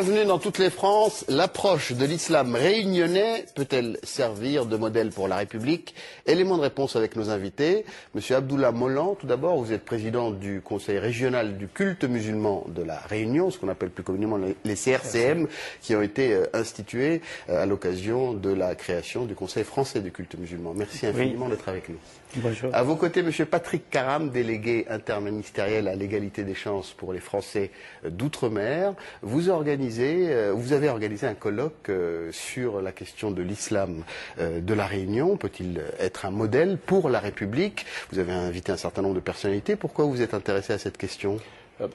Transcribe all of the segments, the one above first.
Bienvenue dans toutes les France. L'approche de l'islam réunionnais peut-elle servir de modèle pour la République? Élément de réponse avec nos invités. Monsieur Abdullah Molan, tout d'abord, vous êtes président du Conseil régional du culte musulman de la Réunion, ce qu'on appelle plus communément les CRCM, qui ont été institués à l'occasion de la création du Conseil français du culte musulman. Merci infiniment d'être avec nous. Bonjour. À vos côtés, Monsieur Patrick Karam, délégué interministériel à l'égalité des chances pour les Français d'outre-mer. Vous avez organisé un colloque sur la question de l'islam de la Réunion. Peut-il être un modèle pour la République? Vous avez invité un certain nombre de personnalités. Pourquoi vous êtes intéressé à cette question?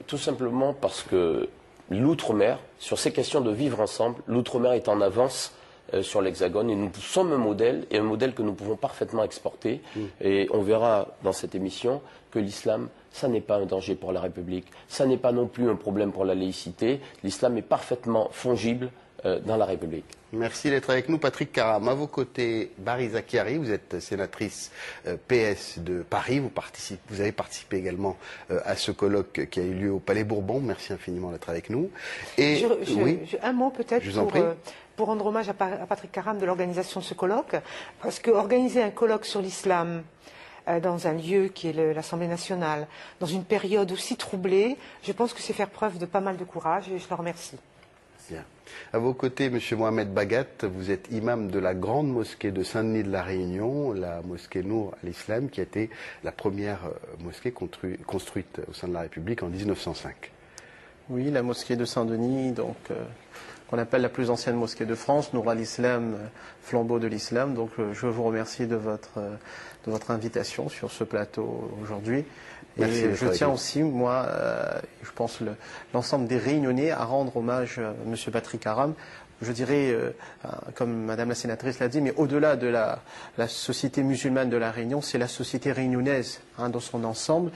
Tout simplement parce que l'outre-mer, sur ces questions de vivre ensemble, l'outre-mer est en avance sur l'Hexagone et nous sommes un modèle, et un modèle que nous pouvons parfaitement exporter. Et on verra dans cette émission que l'islam, ça n'est pas un danger pour la République, ça n'est pas non plus un problème pour la laïcité. L'islam est parfaitement fongible dans la République. Merci d'être avec nous, Patrick Karam. À vos côtés, Barry Zakiari, vous êtes sénatrice PS de Paris. Vous avez participé également à ce colloque qui a eu lieu au Palais Bourbon. Merci infiniment d'être avec nous. Et un mot peut-être pour rendre hommage à Patrick Karam de l'organisation de ce colloque, parce qu'organiser un colloque sur l'islam dans un lieu qui est l'Assemblée nationale, dans une période aussi troublée, je pense que c'est faire preuve de pas mal de courage et je le remercie. Bien. À vos côtés, Monsieur Mohamed Bagat, vous êtes imam de la grande mosquée de Saint-Denis de la Réunion, la mosquée Nour al-Islam, qui a été la première mosquée construite au sein de la République en 1905. Oui, la mosquée de Saint-Denis, donc qu'on appelle la plus ancienne mosquée de France, Nour al-Islam, flambeau de l'islam. Donc je vous remercie de votre invitation sur ce plateau aujourd'hui. Et je tiens aussi, moi, je pense, l'ensemble des Réunionnais à rendre hommage à M. Patrick Karam. Je dirais, comme Madame la sénatrice l'a dit, mais au-delà de la société musulmane de la Réunion, c'est la société réunionnaise dans son ensemble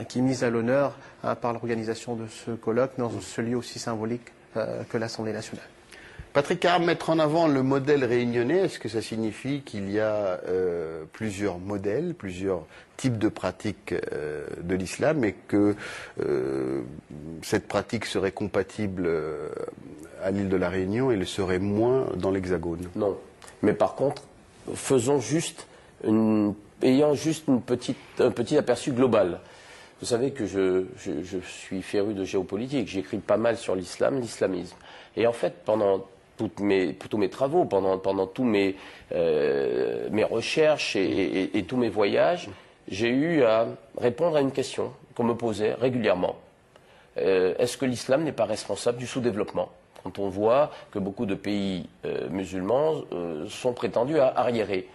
qui est mise à l'honneur par l'organisation de ce colloque dans ce lieu aussi symbolique que l'Assemblée nationale. Patrick Karam, mettre en avant le modèle réunionnais, est-ce que ça signifie qu'il y a plusieurs modèles, plusieurs types de pratiques de l'islam et que cette pratique serait compatible à l'île de la Réunion et le serait moins dans l'Hexagone? Non. Mais par contre, ayant juste un petit aperçu global. Vous savez que je suis féru de géopolitique, j'écris pas mal sur l'islam, l'islamisme. Et en fait, pendant tous mes travaux, pendant tous mes recherches et tous mes voyages, j'ai eu à répondre à une question qu'on me posait régulièrement. Est-ce que l'islam n'est pas responsable du sous-développement? Quand on voit que beaucoup de pays musulmans sont prétendus à arriérer.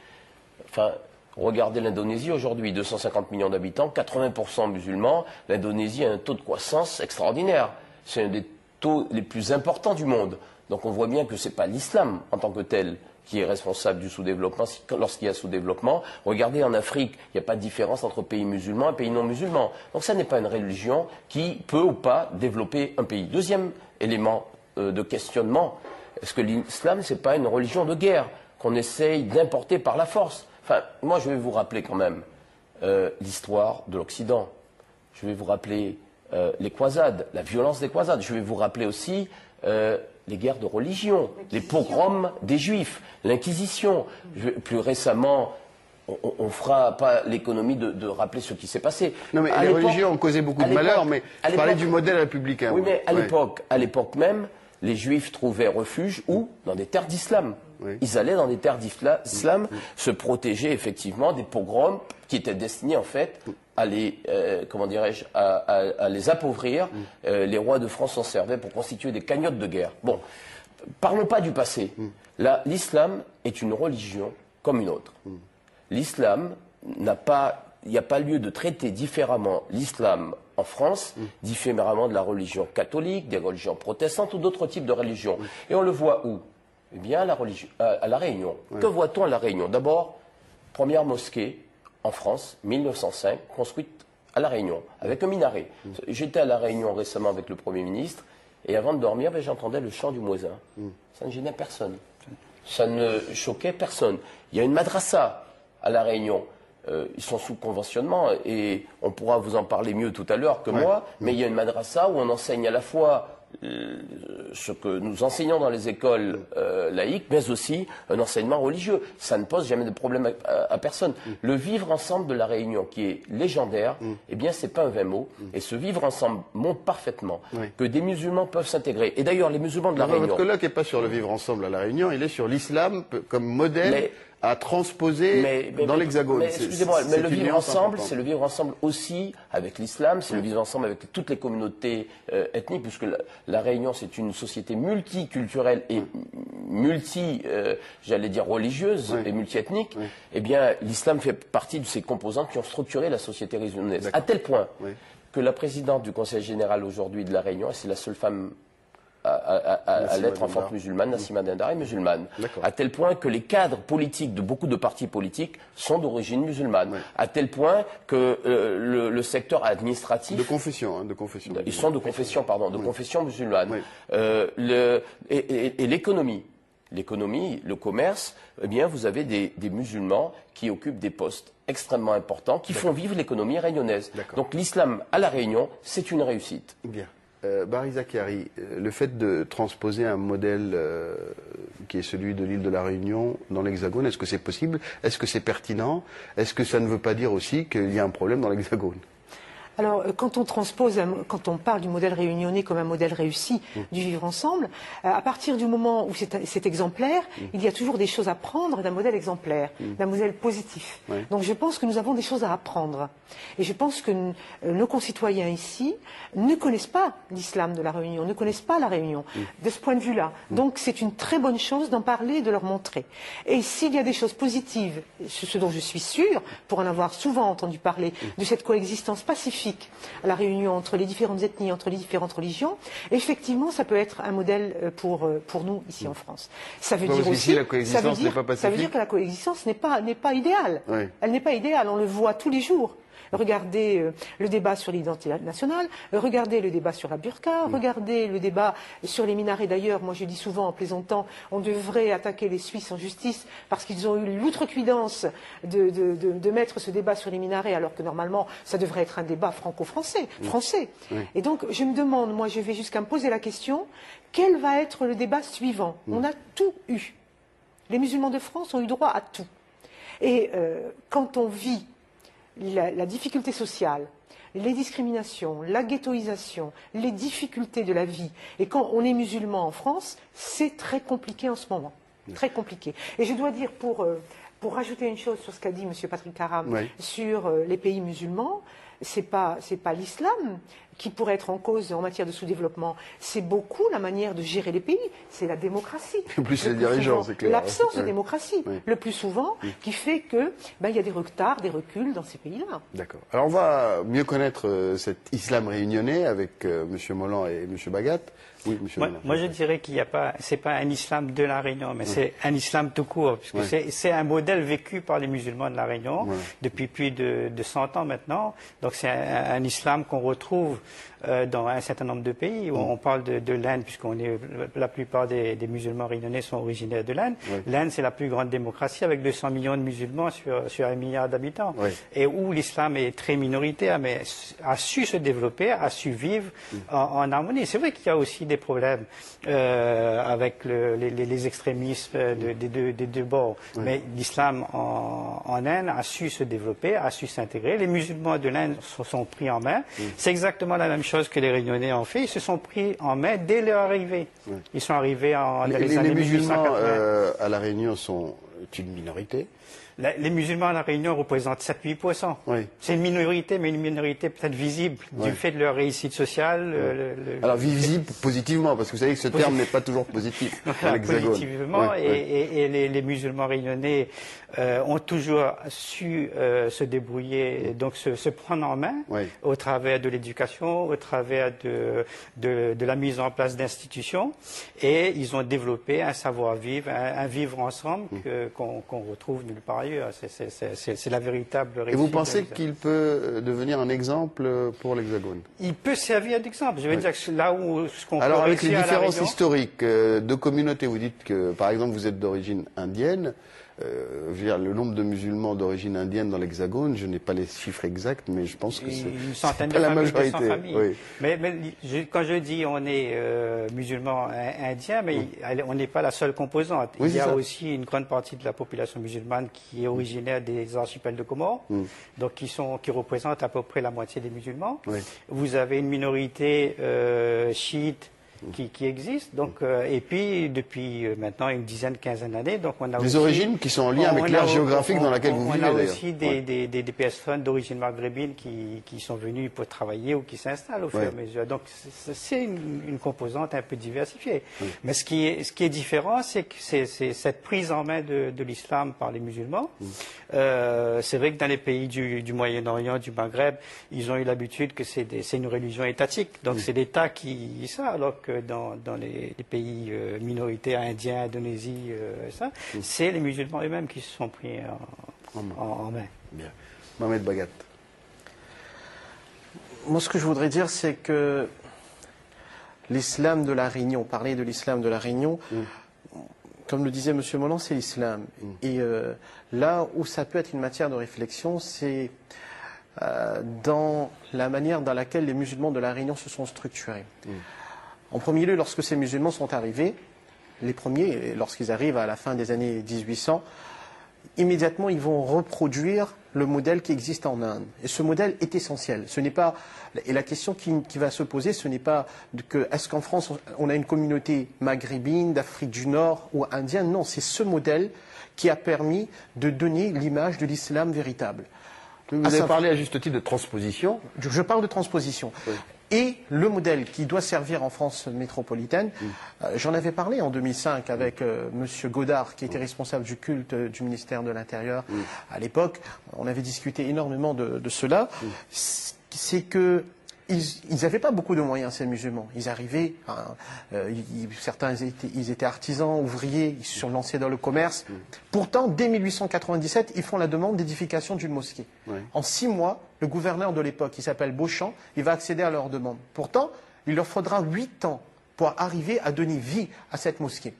Enfin, regardez l'Indonésie aujourd'hui, 250 millions d'habitants, 80% musulmans. L'Indonésie a un taux de croissance extraordinaire. C'est un des taux les plus importants du monde. Donc on voit bien que ce n'est pas l'islam en tant que tel qui est responsable du sous-développement lorsqu'il y a sous-développement. Regardez en Afrique, il n'y a pas de différence entre pays musulmans et pays non musulmans. Donc ça n'est pas une religion qui peut ou pas développer un pays. Deuxième élément de questionnement, est-ce que l'islam, ce n'est pas une religion de guerre qu'on essaye d'importer par la force? Enfin, moi je vais vous rappeler quand même l'histoire de l'Occident. Je vais vous rappeler les croisades, la violence des croisades. Je vais vous rappeler aussi les guerres de religion, les pogroms des Juifs, l'Inquisition. Plus récemment, on ne fera pas l'économie de rappeler ce qui s'est passé. Non, mais les religions ont causé beaucoup de malheurs, mais je parlais du modèle républicain. Oui, mais à l'époque même, les Juifs trouvaient refuge où? Dans des terres d'islam. Oui. Ils allaient dans des terres d'islam se protéger effectivement des pogroms qui étaient destinés en fait à les, à les appauvrir. Les rois de France s'en servaient pour constituer des cagnottes de guerre. Bon, parlons pas du passé. L'islam est une religion comme une autre. L'islam il n'y a pas lieu de traiter différemment l'islam en France, différemment de la religion catholique, des religions protestantes ou d'autres types de religions. Et on le voit où? Eh bien, à la Réunion. Que voit-on à la Réunion? D'abord, première mosquée en France, 1905, construite à la Réunion, avec un minaret. J'étais à la Réunion récemment avec le Premier ministre, et avant de dormir, j'entendais le chant du muezzin. Ça ne gênait personne. Ça ne choquait personne. Il y a une madrasa à la Réunion. Ils sont sous conventionnement et on pourra vous en parler mieux tout à l'heure que moi, mais il y a une madrasa où on enseigne à la fois ce que nous enseignons dans les écoles laïques, mais aussi un enseignement religieux. Ça ne pose jamais de problème à personne. Le vivre ensemble de la Réunion, qui est légendaire, eh bien, c'est pas un vain mot. Et ce vivre ensemble montre parfaitement que des musulmans peuvent s'intégrer. Et d'ailleurs, les musulmans de la Réunion... Votre colloque n'est pas sur le vivre ensemble à la Réunion, il est sur l'islam comme modèle à transposer dans l'Hexagone. Excusez-moi, mais le vivre ensemble, c'est le vivre ensemble aussi avec l'islam, c'est le vivre ensemble avec toutes les communautés ethniques, puisque la Réunion, c'est une société multiculturelle et j'allais dire religieuse et multiethnique. Eh bien, l'islam fait partie de ces composantes qui ont structuré la société réunionnaise. À tel point que la présidente du Conseil général aujourd'hui de la Réunion, et c'est la seule femme à l'être en forte musulmane, Nassima Dindar est musulmane. À tel point que les cadres politiques de beaucoup de partis politiques sont d'origine musulmane. À tel point que le secteur administratif... De confession. Ils sont de confession, pardon, de confession musulmane. Et l'économie. L'économie, le commerce, eh bien, vous avez des musulmans qui occupent des postes extrêmement importants, qui font vivre l'économie réunionnaise. Donc l'islam à La Réunion, c'est une réussite. Bien. Barry Zakari, le fait de transposer un modèle qui est celui de l'île de la Réunion dans l'Hexagone, est-ce que c'est possible? Est-ce que c'est pertinent? Est-ce que ça ne veut pas dire aussi qu'il y a un problème dans l'Hexagone? Alors, quand on parle du modèle réunionnais comme un modèle réussi du vivre ensemble, à partir du moment où c'est exemplaire, il y a toujours des choses à prendre d'un modèle exemplaire, d'un modèle positif. Donc, je pense que nous avons des choses à apprendre. Et je pense que nos concitoyens ici ne connaissent pas l'islam de la Réunion, ne connaissent pas la Réunion, de ce point de vue-là. Donc, c'est une très bonne chose d'en parler et de leur montrer. Et s'il y a des choses positives, ce dont je suis sûre, pour en avoir souvent entendu parler, de cette coexistence pacifique à la Réunion entre les différentes ethnies, entre les différentes religions, effectivement, ça peut être un modèle pour nous ici en France. Ça veut dire aussi, ça veut dire que la coexistence n'est pas idéale. Elle n'est pas idéale. On le voit tous les jours. Regardez le débat sur l'identité nationale, regardez le débat sur la burqa, regardez le débat sur les minarets. D'ailleurs, moi je dis souvent en plaisantant, on devrait attaquer les Suisses en justice parce qu'ils ont eu l'outrecuidance de mettre ce débat sur les minarets alors que normalement ça devrait être un débat franco-français. Et donc je me demande, moi je vais jusqu'à me poser la question, quel va être le débat suivant? On a tout eu. Les musulmans de France ont eu droit à tout. Et quand on vit la difficulté sociale, les discriminations, la ghettoisation, les difficultés de la vie. Et quand on est musulman en France, c'est très compliqué en ce moment. Très compliqué. Et je dois dire, pour rajouter une chose sur ce qu'a dit M. Patrick Karam sur les pays musulmans, c'est pas l'islam qui pourrait être en cause en matière de sous-développement, c'est beaucoup la manière de gérer les pays, c'est la démocratie. Plus les dirigeants, c'est clair. L'absence de démocratie, le plus souvent, qui fait que il y a des retards, des reculs dans ces pays-là. D'accord. Alors on va mieux connaître cet islam réunionnais avec M. Molland et M. Bagat. Oui, monsieur Molland. Moi, je dirais qu'il n'y a pas, c'est pas un islam de la Réunion, mais c'est un islam tout court, puisque c'est un modèle vécu par les musulmans de la Réunion depuis plus de 100 ans maintenant. Donc c'est un islam qu'on retrouve dans un certain nombre de pays. On parle de l'Inde, la plupart des musulmans réunionnais sont originaires de l'Inde. L'Inde, c'est la plus grande démocratie avec 200 millions de musulmans sur 1 milliard d'habitants. Et où l'islam est très minoritaire, mais a su se développer, a su vivre en harmonie. C'est vrai qu'il y a aussi des problèmes avec les extrémismes des deux bords. Mais l'islam en Inde a su se développer, a su s'intégrer. Les musulmans de l'Inde se sont pris en main. C'est exactement la même chose que les Réunionnais ont fait. Ils se sont pris en main dès leur arrivée. Ils sont arrivés dans les années 1880. Les musulmans à la Réunion sont une minorité. Les musulmans à la Réunion représentent 7-8%. C'est une minorité, mais une minorité peut-être visible du fait de leur réussite sociale. Alors visible positivement, parce que vous savez que ce terme n'est pas toujours positif dans l'Hexagone. Positivement, et les musulmans réunionnais ont toujours su se débrouiller, donc se prendre en main au travers de l'éducation, au travers de la mise en place d'institutions, et ils ont développé un savoir-vivre, un vivre ensemble qu'on retrouve nulle part ailleurs. C'est la véritable réussite. Et vous pensez qu'il peut devenir un exemple pour l'Hexagone? Il peut servir d'exemple. Je veux dire que là où ce qu'on Alors avec les différences historiques de communautés, vous dites que par exemple vous êtes d'origine indienne, le nombre de musulmans d'origine indienne dans l'Hexagone, je n'ai pas les chiffres exacts, mais je pense que c'est une centaine de la familles, majorité. 200 familles. Oui. Mais quand je dis on est musulmans indiens, mais on n'est pas la seule composante. Oui, il y a ça. aussi une grande partie de la population musulmane qui est originaire des archipels de Comores, donc qui représentent à peu près la moitié des musulmans. Oui. Vous avez une minorité chiite qui existe, donc, et puis depuis maintenant une dizaine, quinzaine d'années, donc on a Des aussi, origines qui sont en lien avec l'aire géographique dans laquelle vous vivez on a d'ailleurs. aussi des personnes d'origine maghrébine qui sont venues pour travailler ou qui s'installent au fur et à mesure. Donc c'est une composante un peu diversifiée. Mais ce qui est différent, c'est que c'est cette prise en main de l'islam par les musulmans. C'est vrai que dans les pays du Moyen-Orient, du Maghreb, ils ont eu l'habitude que c'est une religion étatique. Donc c'est l'État qui ça, alors que dans les pays minoritaires indiens, Indonésie, c'est les musulmans eux-mêmes qui se sont pris en main. Bien. Mohamed Bagat. Moi, ce que je voudrais dire, c'est que l'islam de la Réunion, parler de l'islam de la Réunion, comme le disait M. Molland, c'est l'islam. Et là où ça peut être une matière de réflexion, c'est dans la manière dans laquelle les musulmans de la Réunion se sont structurés. En premier lieu, lorsque ces musulmans sont arrivés, les premiers, lorsqu'ils arrivent à la fin des années 1800, immédiatement, ils vont reproduire le modèle qui existe en Inde. Et ce modèle est essentiel. Ce n'est pas, et la question qui va se poser, ce n'est pas que est-ce qu'en France, on a une communauté maghrébine, d'Afrique du Nord ou indienne. Non, c'est ce modèle qui a permis de donner l'image de l'islam véritable. Vous avez parlé à juste titre de transposition. Je parle de transposition. Oui. Et le modèle qui doit servir en France métropolitaine, j'en avais parlé en 2005 avec M. Godard, qui était responsable du culte du ministère de l'Intérieur. À l'époque, on avait discuté énormément de cela. C'est que ils n'avaient pas beaucoup de moyens, ces musulmans. Ils arrivaient, certains ils étaient artisans, ouvriers, ils se sont lancés dans le commerce. Pourtant, dès 1897, ils font la demande d'édification d'une mosquée. En 6 mois, le gouverneur de l'époque, qui s'appelle Beauchamp, il va accéder à leur demande. Pourtant, il leur faudra 8 ans pour arriver à donner vie à cette mosquée.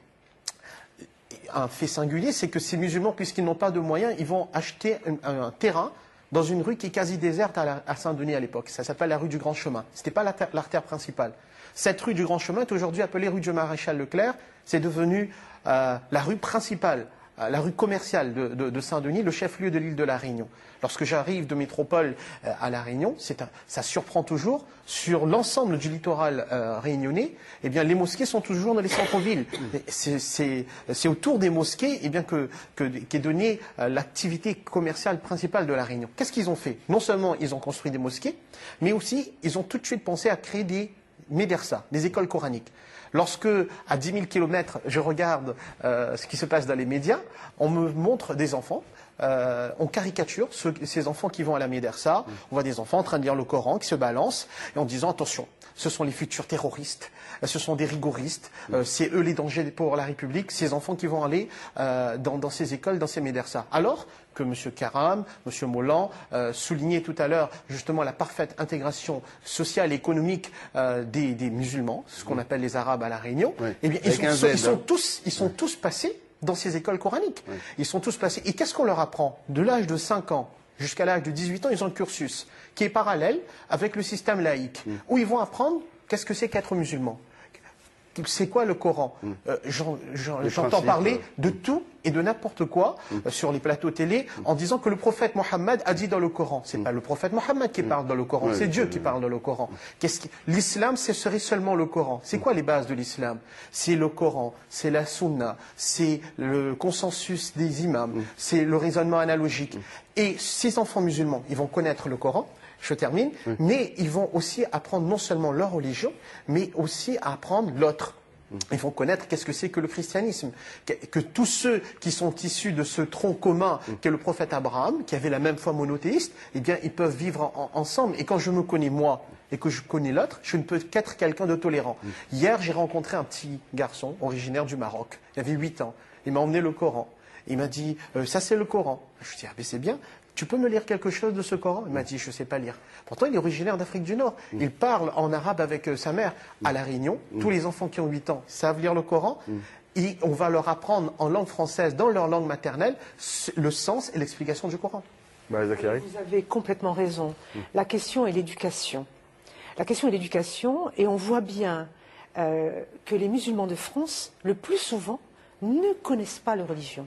Un fait singulier, c'est que ces musulmans, puisqu'ils n'ont pas de moyens, ils vont acheter un terrain dans une rue qui est quasi déserte à Saint-Denis à l'époque. Ça s'appelle la rue du Grand Chemin. Ce n'était pas l'artère principale. Cette rue du Grand Chemin est aujourd'hui appelée rue du Maréchal Leclerc. C'est devenu la rue principale, la rue commerciale de Saint-Denis, le chef-lieu de l'île de la Réunion. Lorsque j'arrive de métropole à la Réunion, ça surprend toujours, sur l'ensemble du littoral réunionnais, eh bien, les mosquées sont toujours dans les centres-villes. C'est autour des mosquées eh bien, qu'est donnée l'activité commerciale principale de la Réunion. Qu'est-ce qu'ils ont fait? Non seulement ils ont construit des mosquées, mais aussi ils ont tout de suite pensé à créer des médersas, des écoles coraniques. Lorsque, à 10 000 kilomètres, je regarde ce qui se passe dans les médias, on me montre des enfants, on caricature ces enfants qui vont à la médersa, on voit des enfants en train de lire le Coran, qui se balancent, et en disant, attention, ce sont les futurs terroristes, ce sont des rigoristes, c'est eux les dangers pour la République, ces enfants qui vont aller dans ces écoles, dans ces médersas. Alors que M. Karam, M. Molland soulignait tout à l'heure justement la parfaite intégration sociale et économique des musulmans, ce qu'on appelle les Arabes à la Réunion, eh bien, ils sont tous passés dans ces écoles coraniques. Ils sont tous passés. Et qu'est-ce qu'on leur apprend? De l'âge de 5 ans jusqu'à l'âge de 18 ans, ils ont un cursus qui est parallèle avec le système laïque, où ils vont apprendre qu'est-ce que c'est qu'être musulman. C'est quoi le Coran? J'entends parler de tout et de n'importe quoi sur les plateaux télé en disant que le prophète Mohammed a dit dans le Coran. C'est pas le prophète Mohammed qui parle dans le Coran, c'est Dieu qui parle dans le Coran. L'islam, ce serait seulement le Coran. C'est quoi les bases de l'islam? C'est le Coran, c'est la sunna, c'est le consensus des imams, c'est le raisonnement analogique. Et ces enfants musulmans, ils vont connaître le Coran. Je termine, mais ils vont aussi apprendre non seulement leur religion, mais aussi à apprendre l'autre. Ils vont connaître qu'est-ce que c'est que le christianisme, que tous ceux qui sont issus de ce tronc commun qu'est le prophète Abraham, qui avait la même foi monothéiste, eh bien, ils peuvent vivre ensemble. Et quand je me connais moi et que je connais l'autre, je ne peux qu'être quelqu'un de tolérant. Hier, j'ai rencontré un petit garçon originaire du Maroc. Il avait 8 ans. Il m'a emmené le Coran. Il m'a dit, ça c'est le Coran. Je lui ai dit, ah ben c'est bien. Tu peux me lire quelque chose de ce Coran? Il m'a dit, je ne sais pas lire. Pourtant, il est originaire d'Afrique du Nord. Il parle en arabe avec sa mère à La Réunion. Tous les enfants qui ont 8 ans savent lire le Coran. et on va leur apprendre en langue française, dans leur langue maternelle, le sens et l'explication du Coran. Vous avez complètement raison. La question est l'éducation. La question est l'éducation, et on voit bien que les musulmans de France, le plus souvent, ne connaissent pas leur religion.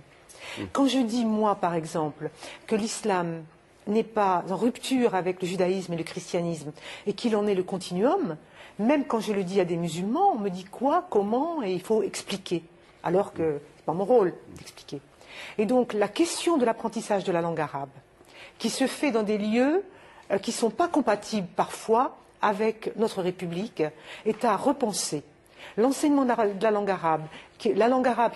Quand je dis, moi, par exemple, que l'islam n'est pas en rupture avec le judaïsme et le christianisme, et qu'il en est le continuum, même quand je le dis à des musulmans, on me dit quoi, comment, et il faut expliquer. Alors que ce n'est pas mon rôle d'expliquer. Et donc, la question de l'apprentissage de la langue arabe, qui se fait dans des lieux qui ne sont pas compatibles parfois avec notre République, est à repenser. L'enseignement de la langue arabe qui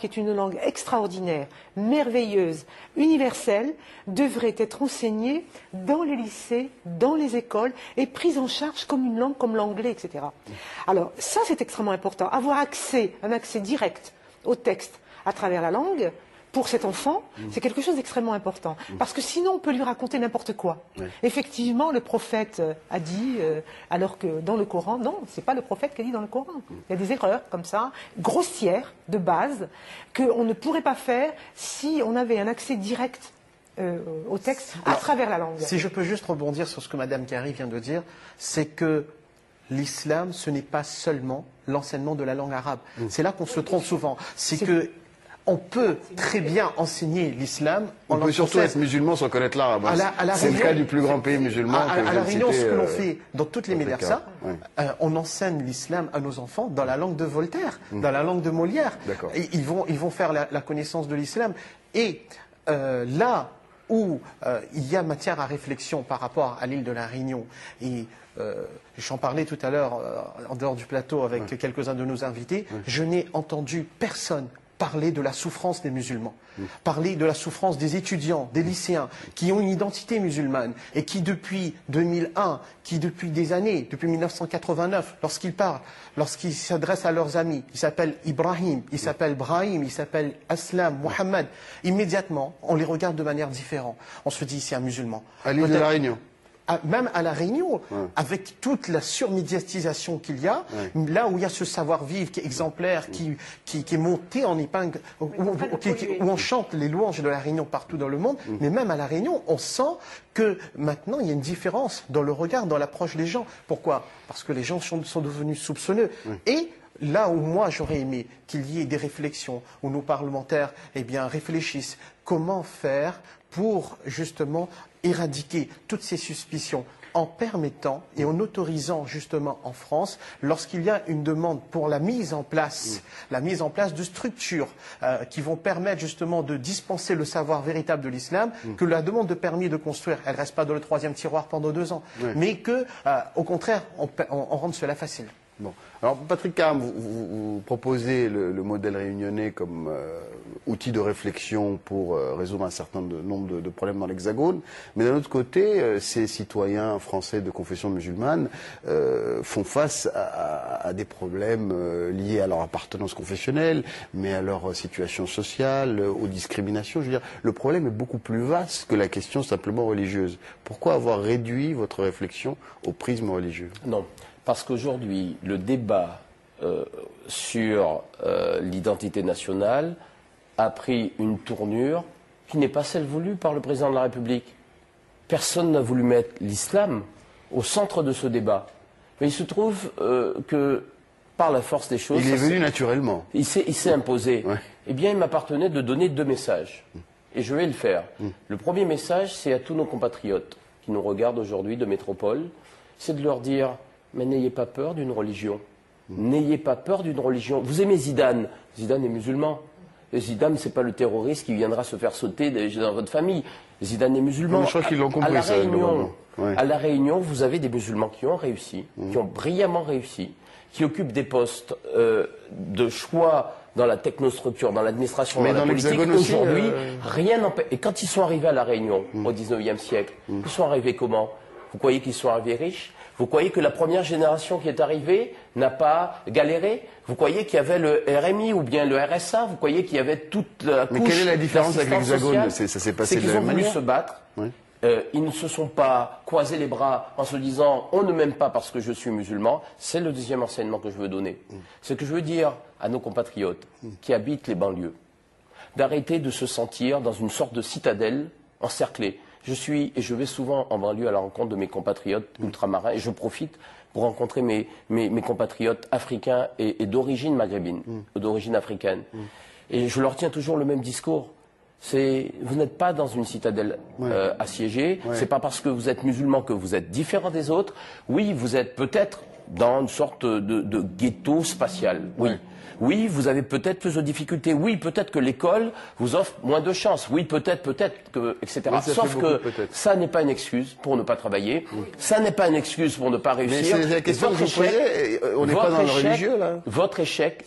est une langue extraordinaire, merveilleuse, universelle, devrait être enseignée dans les lycées, dans les écoles, et prise en charge comme une langue, comme l'anglais, etc. Alors, ça, c'est extrêmement important. Avoir un accès direct au texte à travers la langue, pour cet enfant, c'est quelque chose d'extrêmement important. Parce que sinon, on peut lui raconter n'importe quoi. Oui. Effectivement, le prophète a dit, alors que dans le Coran, non, ce n'est pas le prophète qui a dit dans le Coran. Il y a des erreurs comme ça, grossières, de base, qu'on ne pourrait pas faire si on avait un accès direct au texte à travers la langue. Si je peux juste rebondir sur ce que Mme Kari vient de dire, c'est que l'islam, ce n'est pas seulement l'enseignement de la langue arabe. C'est là qu'on se trompe souvent. C'est que on peut très bien enseigner l'islam en langue française. On peut surtout être musulman sans connaître l'arabe. C'est le cas du plus grand pays musulman. À La Réunion, ce que l'on fait dans toutes les médersa, on enseigne l'islam à nos enfants dans la langue de Voltaire, dans la langue de Molière. Et ils vont faire la connaissance de l'islam. Et là où il y a matière à réflexion par rapport à l'île de la Réunion, et j'en parlais tout à l'heure en dehors du plateau avec quelques-uns de nos invités, je n'ai entendu personne parler de la souffrance des musulmans, parler de la souffrance des étudiants, des lycéens, qui ont une identité musulmane et qui depuis 2001, qui depuis des années, depuis 1989, lorsqu'ils s'adressent à leurs amis, ils s'appellent Ibrahim, ils s'appellent Brahim, ils s'appellent Aslam, Mohammed, immédiatement, on les regarde de manière différente. On se dit, c'est un musulman. À l'île de la Réunion. Même à La Réunion, avec toute la surmédiatisation qu'il y a, là où il y a ce savoir-vivre qui est exemplaire, qui est monté en épingle, où on chante les louanges de La Réunion partout dans le monde, mais même à La Réunion, on sent que maintenant, il y a une différence dans le regard, dans l'approche des gens. Pourquoi? Parce que les gens sont devenus soupçonneux. Et là où moi, j'aurais aimé qu'il y ait des réflexions, où nos parlementaires réfléchissent comment faire pour justement éradiquer toutes ces suspicions en permettant et en autorisant justement en France, lorsqu'il y a une demande pour la mise en place de structures qui vont permettre justement de dispenser le savoir véritable de l'islam, que la demande de permis de construire, elle ne reste pas dans le 3e tiroir pendant 2 ans, mais que, au contraire, on rende cela facile. Bon. Alors, Patrick Karam, vous proposez le modèle réunionnais comme outil de réflexion pour résoudre un certain nombre de problèmes dans l'Hexagone, mais d'un autre côté, ces citoyens français de confession musulmane font face à des problèmes liés à leur appartenance confessionnelle, mais à leur situation sociale, aux discriminations. Je veux dire, le problème est beaucoup plus vaste que la question simplement religieuse. Pourquoi avoir réduit votre réflexion au prisme religieux? Non. Parce qu'aujourd'hui, le débat sur l'identité nationale a pris une tournure qui n'est pas celle voulue par le président de la République. Personne n'a voulu mettre l'islam au centre de ce débat. Mais il se trouve que, par la force des choses... Il est venu naturellement. Il s'est imposé. Ouais. Eh bien, il m'appartenait de donner 2 messages. Et je vais le faire. Le premier message, c'est à tous nos compatriotes qui nous regardent aujourd'hui de métropole, c'est de leur dire... Mais n'ayez pas peur d'une religion. N'ayez pas peur d'une religion. Vous aimez Zidane. Zidane est musulman. Et Zidane, ce n'est pas le terroriste qui viendra se faire sauter dans votre famille. Zidane est musulman. Je crois qu'ils l'ont compris, à La Réunion, vous avez des musulmans qui ont réussi, qui ont brillamment réussi, qui occupent des postes de choix dans la technostructure, dans l'administration, dans la politique. Aujourd'hui, rien n'empêche. Et quand ils sont arrivés à La Réunion, au 19e siècle, ils sont arrivés comment? Vous croyez qu'ils sont arrivés riches? Vous croyez que la première génération qui est arrivée n'a pas galéré? Vous croyez qu'il y avait le RMI ou bien le RSA? Vous croyez qu'il y avait toute la couche? Mais quelle est la différence avec l'Hexagone? Ça s'est passé de la même manière? Ils ont voulu se battre. ils ne se sont pas croisés les bras en se disant on ne m'aime pas parce que je suis musulman. C'est le deuxième enseignement que je veux donner. Ce que je veux dire à nos compatriotes qui habitent les banlieues, d'arrêter de se sentir dans une sorte de citadelle encerclée. Je vais souvent en banlieue à la rencontre de mes compatriotes ultramarins et je profite pour rencontrer mes compatriotes africains et d'origine maghrébine, d'origine africaine. Et je leur tiens toujours le même discours. Vous n'êtes pas dans une citadelle assiégée, c'est pas parce que vous êtes musulman que vous êtes différent des autres. Oui, vous êtes peut-être dans une sorte de ghetto spatial, oui. Oui, vous avez peut-être plus de difficultés. Oui, peut-être que l'école vous offre moins de chances. Oui, peut-être que, etc. Sauf que ça n'est pas une excuse pour ne pas travailler. Ça n'est pas une excuse pour ne pas réussir. Mais c'est la question que vous posez. On n'est pas dans le religieux, là. Votre échec,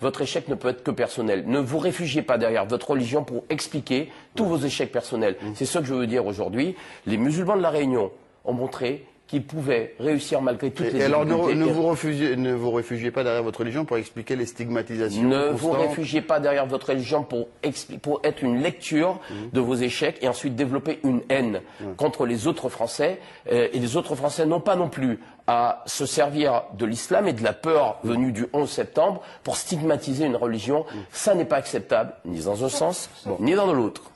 votre échec ne peut être que personnel. Ne vous réfugiez pas derrière votre religion pour expliquer tous vos échecs personnels. C'est ce que je veux dire aujourd'hui. Les musulmans de la Réunion ont montré qui pouvaient réussir malgré toutes les difficultés. Alors ne vous réfugiez pas derrière votre religion pour expliquer les stigmatisations Ne vous réfugiez pas derrière votre religion pour être une lecture de vos échecs et ensuite développer une haine contre les autres Français. Et les autres Français n'ont pas non plus à se servir de l'islam et de la peur venue du 11 septembre pour stigmatiser une religion. Ça n'est pas acceptable, ni dans un sens, ni dans l'autre.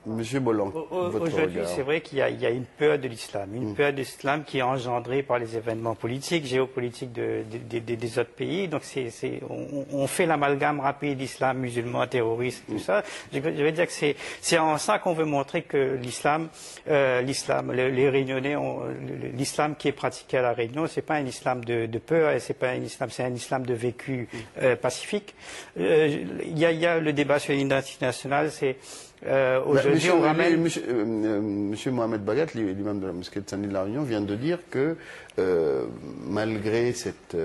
Monsieur Bolland, aujourd'hui, c'est vrai qu'il y a une peur de l'islam, une peur de l'islam qui est engendrée par les événements politiques, géopolitiques des autres pays. Donc, on fait l'amalgame rapide islam, musulman, terroriste, tout ça. Je vais dire que c'est en ça qu'on veut montrer que l'islam, les Réunionnais, l'islam qui est pratiqué à la Réunion, c'est pas un islam de peur, c'est pas un islam, c'est un islam de vécu pacifique. Il y a le débat sur l'identité nationale, c'est aujourd'hui, on ramène... Monsieur Mohamed Bagat, l'imam de la mosquée de Saint-Denis de la Réunion, vient de dire que malgré cette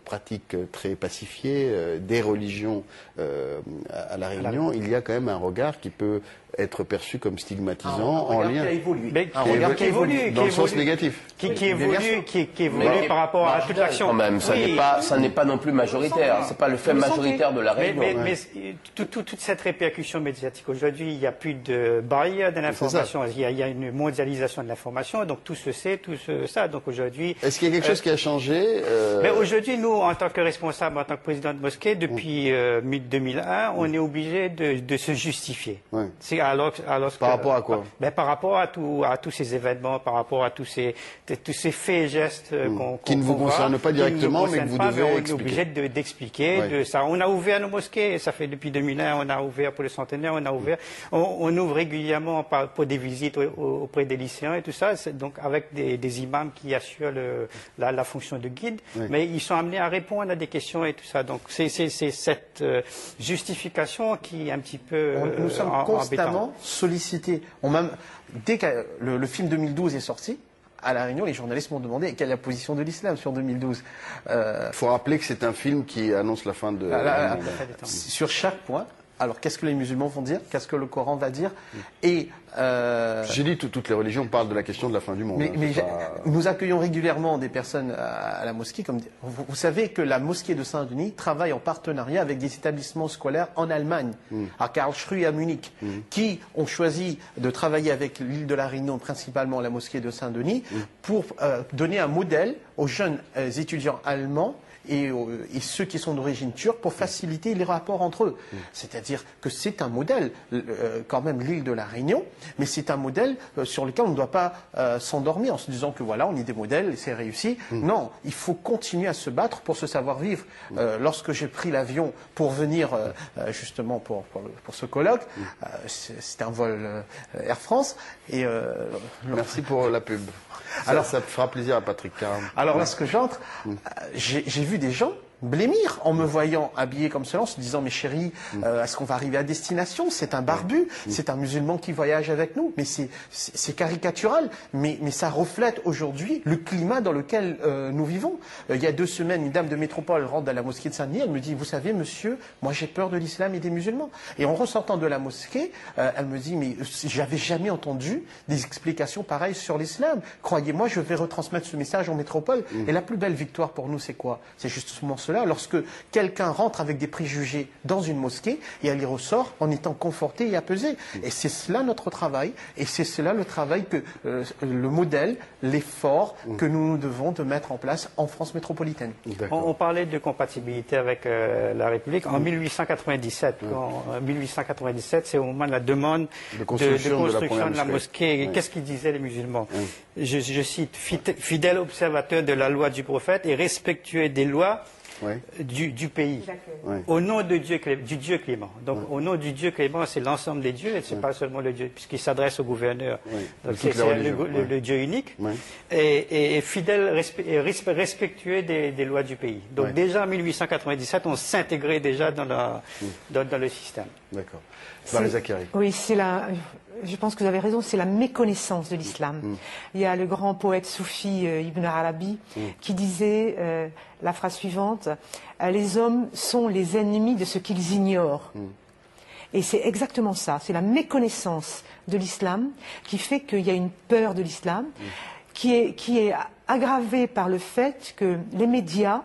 pratique très pacifiée des religions à la Réunion, il y a quand même un regard qui peut être perçu comme stigmatisant en lien. Un regard qui évolue, dans le sens négatif. Qui évolue par rapport à toute l'action. Quand même, ça n'est pas non plus majoritaire. C'est pas le fait majoritaire de la Réunion. Mais toute cette répercussion médiatique aujourd'hui, il n'y a plus de barrière de l'information. Il y a une mondialisation de l'information, donc tout se sait, ça. Donc aujourd'hui. Est-ce qu'il y a quelque chose qui a changé Mais aujourd'hui, nous, en tant que responsable, en tant que président de mosquée, depuis 2001, on est obligé de se justifier. Par rapport à quoi? Par rapport à tous ces événements, par rapport à tous ces faits et gestes qui ne vous concernent pas directement, mais que vous devez expliquer. On est obligé d'expliquer ça. On a ouvert nos mosquées, ça fait depuis 2001, on a ouvert pour le centenaire, on ouvre régulièrement pour des visites auprès des lycéens et tout ça, donc avec des imams qui assurent la fonction de guide, mais ils sont amenés à répondre à des questions et tout ça. Donc c'est cette justification qui est un petit peu nous sommes constamment sollicités. Dès que le film 2012 est sorti, à La Réunion, les journalistes m'ont demandé quelle est la position de l'islam sur 2012. Il faut rappeler que c'est un film qui annonce la fin de... Sur chaque point. Alors, qu'est-ce que les musulmans vont dire? Qu'est-ce que le Coran va dire? Et j'ai dit toutes les religions parlent de la question de la fin du monde. Nous accueillons régulièrement des personnes à la mosquée. Vous savez que la mosquée de Saint-Denis travaille en partenariat avec des établissements scolaires en Allemagne, à Karlsruhe et à Munich, qui ont choisi de travailler avec l'île de la Réunion, principalement la mosquée de Saint-Denis, pour donner un modèle aux jeunes étudiants allemands et ceux qui sont d'origine turque pour faciliter les rapports entre eux. C'est-à-dire que c'est un modèle, quand même, l'île de la Réunion, mais c'est un modèle sur lequel on ne doit pas s'endormir en se disant que voilà, on est des modèles et c'est réussi. Non, il faut continuer à se battre pour ce savoir-vivre. Lorsque j'ai pris l'avion pour venir justement pour ce colloque, c'était un vol Air France. Et, merci pour la pub. Alors, ça fera plaisir à Patrick Caram. Alors, lorsque j'entre, j'ai vu des gens blêmir en me voyant habillé comme cela, en se disant mais chérie, est-ce qu'on va arriver à destination? C'est un barbu, c'est un musulman qui voyage avec nous. Mais c'est caricatural, mais ça reflète aujourd'hui le climat dans lequel nous vivons. Il y a 2 semaines, une dame de métropole rentre à la mosquée de Saint-Denis, elle me dit, vous savez monsieur, moi j'ai peur de l'islam et des musulmans. Et en ressortant de la mosquée, elle me dit, mais j'avais jamais entendu des explications pareilles sur l'islam. Croyez-moi, je vais retransmettre ce message en métropole. Et la plus belle victoire pour nous, c'est quoi? C'est justement ce cela, lorsque quelqu'un rentre avec des préjugés dans une mosquée, et elle y ressort en étant conforté et apaisé. Et c'est cela notre travail, et c'est cela le travail que le modèle, l'effort que nous devons de mettre en place en France métropolitaine. On parlait de compatibilité avec la République. En 1897, en 1897, c'est au moment de la demande de construction de la mosquée. Qu'est-ce qu'ils disaient les musulmans? Je cite, fidèle observateur de la loi du prophète et respectueux des lois du pays, au nom de Dieu, du Dieu clément. Donc, au nom du Dieu clément, c'est l'ensemble des dieux, et c'est pas seulement le Dieu, puisqu'il s'adresse au gouverneur. Donc, c'est le Dieu unique, et fidèle, respectueux des lois du pays. Donc, déjà en 1897, on s'intégrait déjà dans le système. D'accord. Oui, je pense que vous avez raison, c'est la méconnaissance de l'islam. Il y a le grand poète soufi Ibn Arabi qui disait la phrase suivante, les hommes sont les ennemis de ce qu'ils ignorent. Et c'est exactement ça, c'est la méconnaissance de l'islam qui fait qu'il y a une peur de l'islam qui est aggravée par le fait que les médias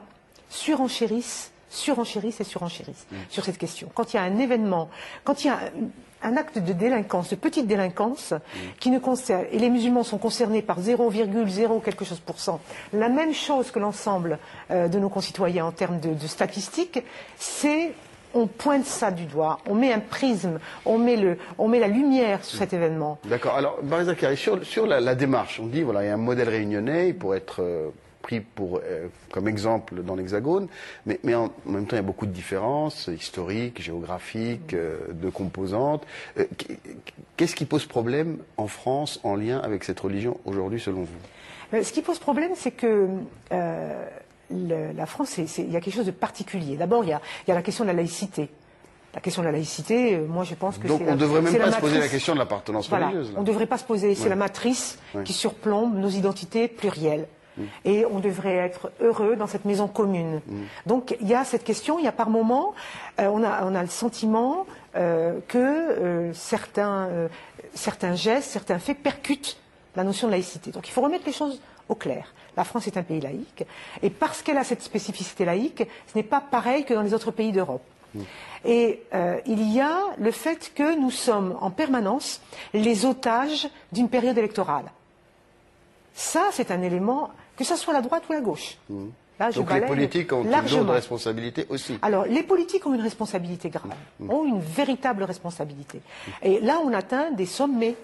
surenchérissent sur cette question. Quand il y a un événement, quand il y a un acte de délinquance, de petite délinquance, qui ne concerne, et les musulmans sont concernés par 0,0 quelque chose % la même chose que l'ensemble de nos concitoyens en termes de statistiques, c'est on pointe ça du doigt, on met un prisme, on met la lumière sur cet événement. D'accord. Alors, Barry Zacharie, sur la démarche, on dit, voilà, il y a un modèle réunionnais, il pourrait être pris comme exemple dans l'Hexagone, mais en même temps, il y a beaucoup de différences historiques, géographiques, de composantes. Qu'est-ce qui pose problème en France en lien avec cette religion aujourd'hui, selon vous? Ce qui pose problème, c'est que la France, il y a quelque chose de particulier. D'abord, il y a la question de la laïcité. La question de la laïcité, moi je pense que donc on ne devrait même pas se poser la question de l'appartenance religieuse. Là. On ne devrait pas se poser, c'est la matrice qui surplombe nos identités plurielles. Et on devrait être heureux dans cette maison commune. Donc il y a cette question, il y a par moments, on a le sentiment que certains gestes, certains faits percutent la notion de laïcité. Donc il faut remettre les choses au clair. La France est un pays laïque, et parce qu'elle a cette spécificité laïque, ce n'est pas pareil que dans les autres pays d'Europe. Et il y a le fait que nous sommes en permanence les otages d'une période électorale. Ça, c'est un élément, que ce soit la droite ou la gauche. Là, donc les politiques ont une lourde responsabilité aussi. Alors, les politiques ont une responsabilité grave, ont une véritable responsabilité. Et là, on atteint des sommets.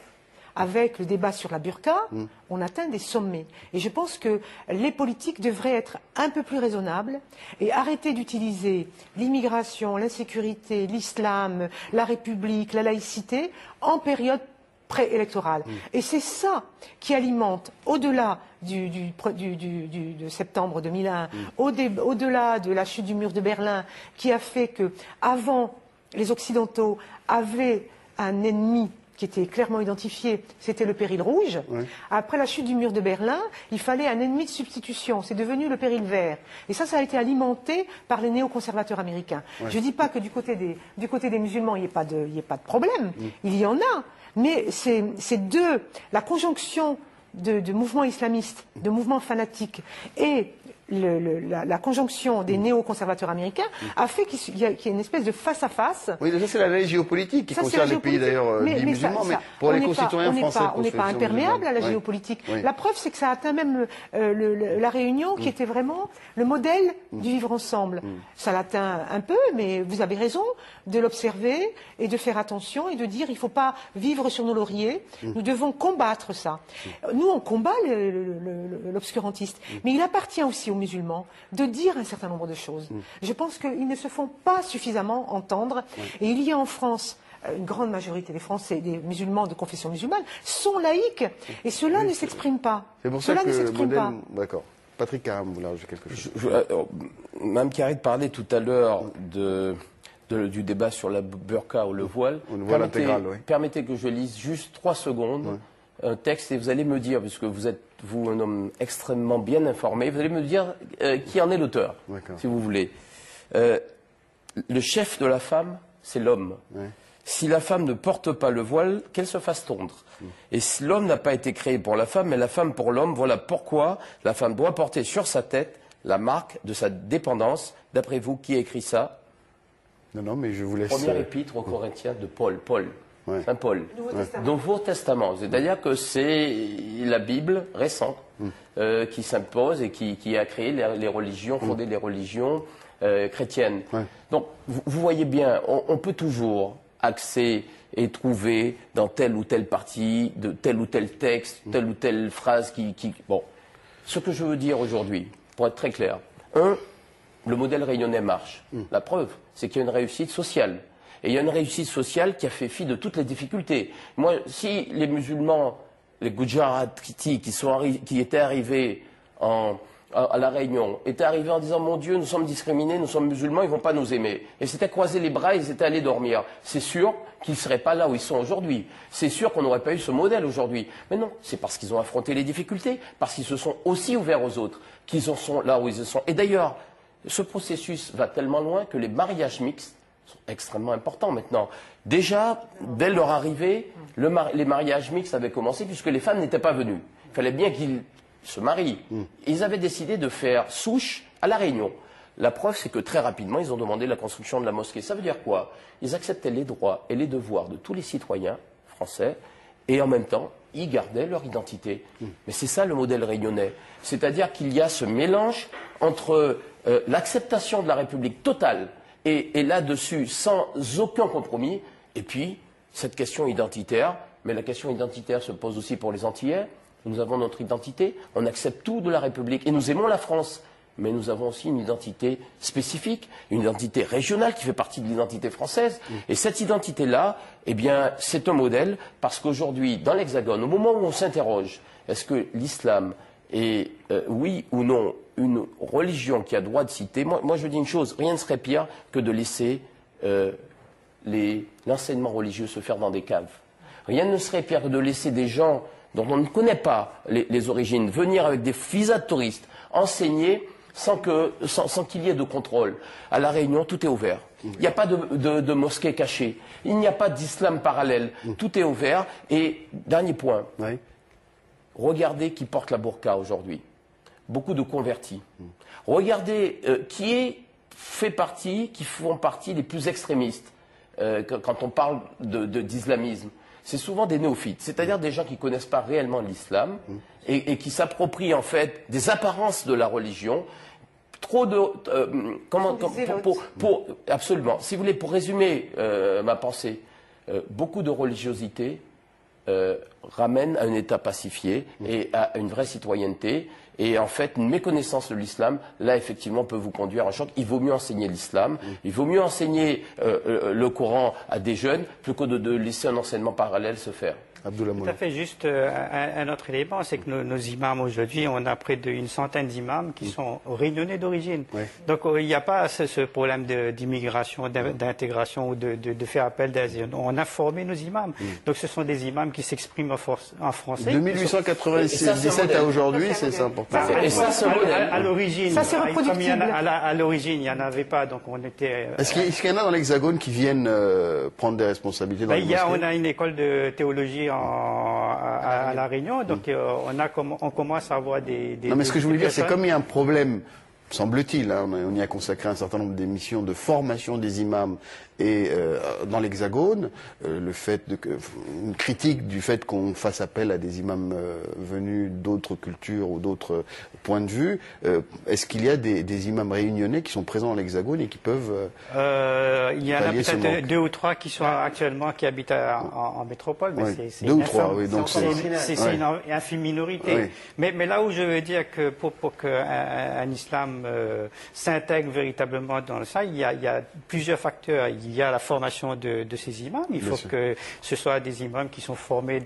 Avec le débat sur la burqa, on atteint des sommets. Et je pense que les politiques devraient être un peu plus raisonnables et arrêter d'utiliser l'immigration, l'insécurité, l'islam, la République, la laïcité en période préélectorale. Et c'est ça qui alimente, au-delà de septembre 2001, au-delà de la chute du mur de Berlin, qui a fait que, avant, les Occidentaux avaient un ennemi qui était clairement identifié, c'était le péril rouge. Après la chute du mur de Berlin, il fallait un ennemi de substitution. C'est devenu le péril vert. Et ça a été alimenté par les néoconservateurs américains. Je ne dis pas que du côté des musulmans, il n'y ait pas de problème. Il y en a. Mais c'est la conjonction de mouvements islamistes, de mouvements fanatiques et la conjonction des néoconservateurs américains a fait qu'il y ait une espèce de face-à-face. Oui, ça c'est la lei géopolitique qui concerne les pays d'ailleurs dits musulmans, mais pour les concitoyens français... On n'est pas imperméable à la géopolitique. La preuve, c'est que ça a atteint même la Réunion, qui était vraiment le modèle du vivre ensemble. Ça l'atteint un peu, mais vous avez raison de l'observer et de faire attention et de dire il ne faut pas vivre sur nos lauriers, nous devons combattre ça. Nous, on combat l'obscurantiste, mais il appartient aussi aux musulmans de dire un certain nombre de choses. Je pense qu'ils ne se font pas suffisamment entendre, et il y a en France une grande majorité des Français, des musulmans de confession musulmane, sont laïcs, et cela ne s'exprime pas. C'est pour ça que le modèle... D'accord. Patrick Karam, vous voulez rajouter quelque chose? Mme Karit parlait tout à l'heure du débat sur la burqa ou le voile. Permettez que je lise juste 3 secondes un texte et vous allez me dire, puisque vous êtes un homme extrêmement bien informé, vous allez me dire qui en est l'auteur, si vous voulez. Le chef de la femme, c'est l'homme. Si la femme ne porte pas le voile, qu'elle se fasse tondre. Et si l'homme n'a pas été créé pour la femme, mais la femme pour l'homme, voilà pourquoi la femme doit porter sur sa tête la marque de sa dépendance. D'après vous, qui a écrit ça? Non, mais je vous laisse... Premier épître aux Corinthiens de Paul. Ouais. Saint Paul. Nouveau Testament. C'est-à-dire que c'est la Bible récente qui s'impose et qui a créé les religions, fondé les religions chrétiennes. Ouais. Donc, vous voyez bien, on peut toujours axer et trouver dans telle ou telle partie, de tel ou tel texte, telle ou telle phrase Bon. Ce que je veux dire aujourd'hui, pour être très clair, le modèle réunionnais marche. La preuve, c'est qu'il y a une réussite sociale. Et il y a une réussite sociale qui a fait fi de toutes les difficultés. Moi, si les musulmans, les Gujarati qui étaient arrivés à La Réunion, étaient arrivés en disant « Mon Dieu, nous sommes discriminés, nous sommes musulmans, ils ne vont pas nous aimer ». Et s'étaient croisés les bras, ils étaient allés dormir. C'est sûr qu'ils ne seraient pas là où ils sont aujourd'hui. C'est sûr qu'on n'aurait pas eu ce modèle aujourd'hui. Mais non, c'est parce qu'ils ont affronté les difficultés, parce qu'ils se sont aussi ouverts aux autres, qu'ils en sont là où ils sont. Et d'ailleurs, ce processus va tellement loin que les mariages mixtes sont extrêmement importants maintenant. Déjà, dès leur arrivée, les mariages mixtes avaient commencé puisque les femmes n'étaient pas venues. Il fallait bien qu'ils se marient. Ils avaient décidé de faire souche à La Réunion. La preuve, c'est que très rapidement, ils ont demandé la construction de la mosquée. Ça veut dire quoi? Ils acceptaient les droits et les devoirs de tous les citoyens français et en même temps, ils gardaient leur identité. Mais c'est ça le modèle réunionnais. C'est-à-dire qu'il y a ce mélange entre l'acceptation de la République totale et là-dessus, sans aucun compromis, et puis cette question identitaire, mais la question identitaire se pose aussi pour les Antillais. Nous avons notre identité, on accepte tout de la République, et nous aimons la France, mais nous avons aussi une identité spécifique, une identité régionale qui fait partie de l'identité française, et cette identité-là, eh bien, c'est un modèle, parce qu'aujourd'hui, dans l'Hexagone, au moment où on s'interroge, est-ce que l'islam est, oui ou non, une religion qui a droit de citer, moi je dis une chose, rien ne serait pire que de laisser l'enseignement religieux se faire dans des caves. Rien ne serait pire que de laisser des gens dont on ne connaît pas les origines venir avec des visas de touristes, enseigner sans qu'il y ait de contrôle. À La Réunion, tout est ouvert. Il n'y a pas de mosquée cachée. Il n'y a pas d'islam parallèle. Tout est ouvert. Et dernier point, regardez qui porte la burqa aujourd'hui. Beaucoup de convertis. Regardez qui font partie les plus extrémistes quand on parle d'islamisme. C'est souvent des néophytes, c'est-à-dire des gens qui ne connaissent pas réellement l'islam et qui s'approprient en fait des apparences de la religion. Absolument. Si vous voulez, pour résumer ma pensée, beaucoup de religiosité ramène à un État pacifié et à une vraie citoyenneté. Et en fait, une méconnaissance de l'islam, là, effectivement, peut vous conduire à un choc. Il vaut mieux enseigner l'islam, il vaut mieux enseigner le Coran à des jeunes plutôt que de laisser un enseignement parallèle se faire. Abdoullah Moula. Tout à fait, juste un autre élément, c'est que nos imams aujourd'hui, on a près d'une centaine d'imams qui sont réunionnais d'origine. Oui. Donc il n'y a pas ce problème d'immigration, d'intégration ou de faire appel d'asile. On a formé nos imams. Donc ce sont des imams qui s'expriment en français. De 1897 à aujourd'hui, c'est ça important. Et ça, c'est à l'origine, à l'origine, il n'y en avait pas, donc on était... Est-ce qu'il y en a dans l'Hexagone qui viennent prendre des responsabilités dans les mosquées? On a une école de théologie à La Réunion, donc on commence à avoir des... Non, mais ce que je voulais dire, c'est comme il y a un problème, semble-t-il, hein, on y a consacré un certain nombre d'émissions de formation des imams et dans l'Hexagone, le fait une critique du fait qu'on fasse appel à des imams venus d'autres cultures ou d'autres points de vue. Est-ce qu'il y a des imams réunionnais qui sont présents dans l'Hexagone et qui peuvent il y en a peut-être 2 ou 3 qui sont actuellement qui habitent en métropole, mais c'est 2 ou 3, oui, donc c'est une infime minorité. Oui. Mais là où je veux dire que pour qu'un islam s'intègre véritablement dans ça, il y a plusieurs facteurs. Il y a la formation de ces imams. Il faut que ce soit des imams qui sont formés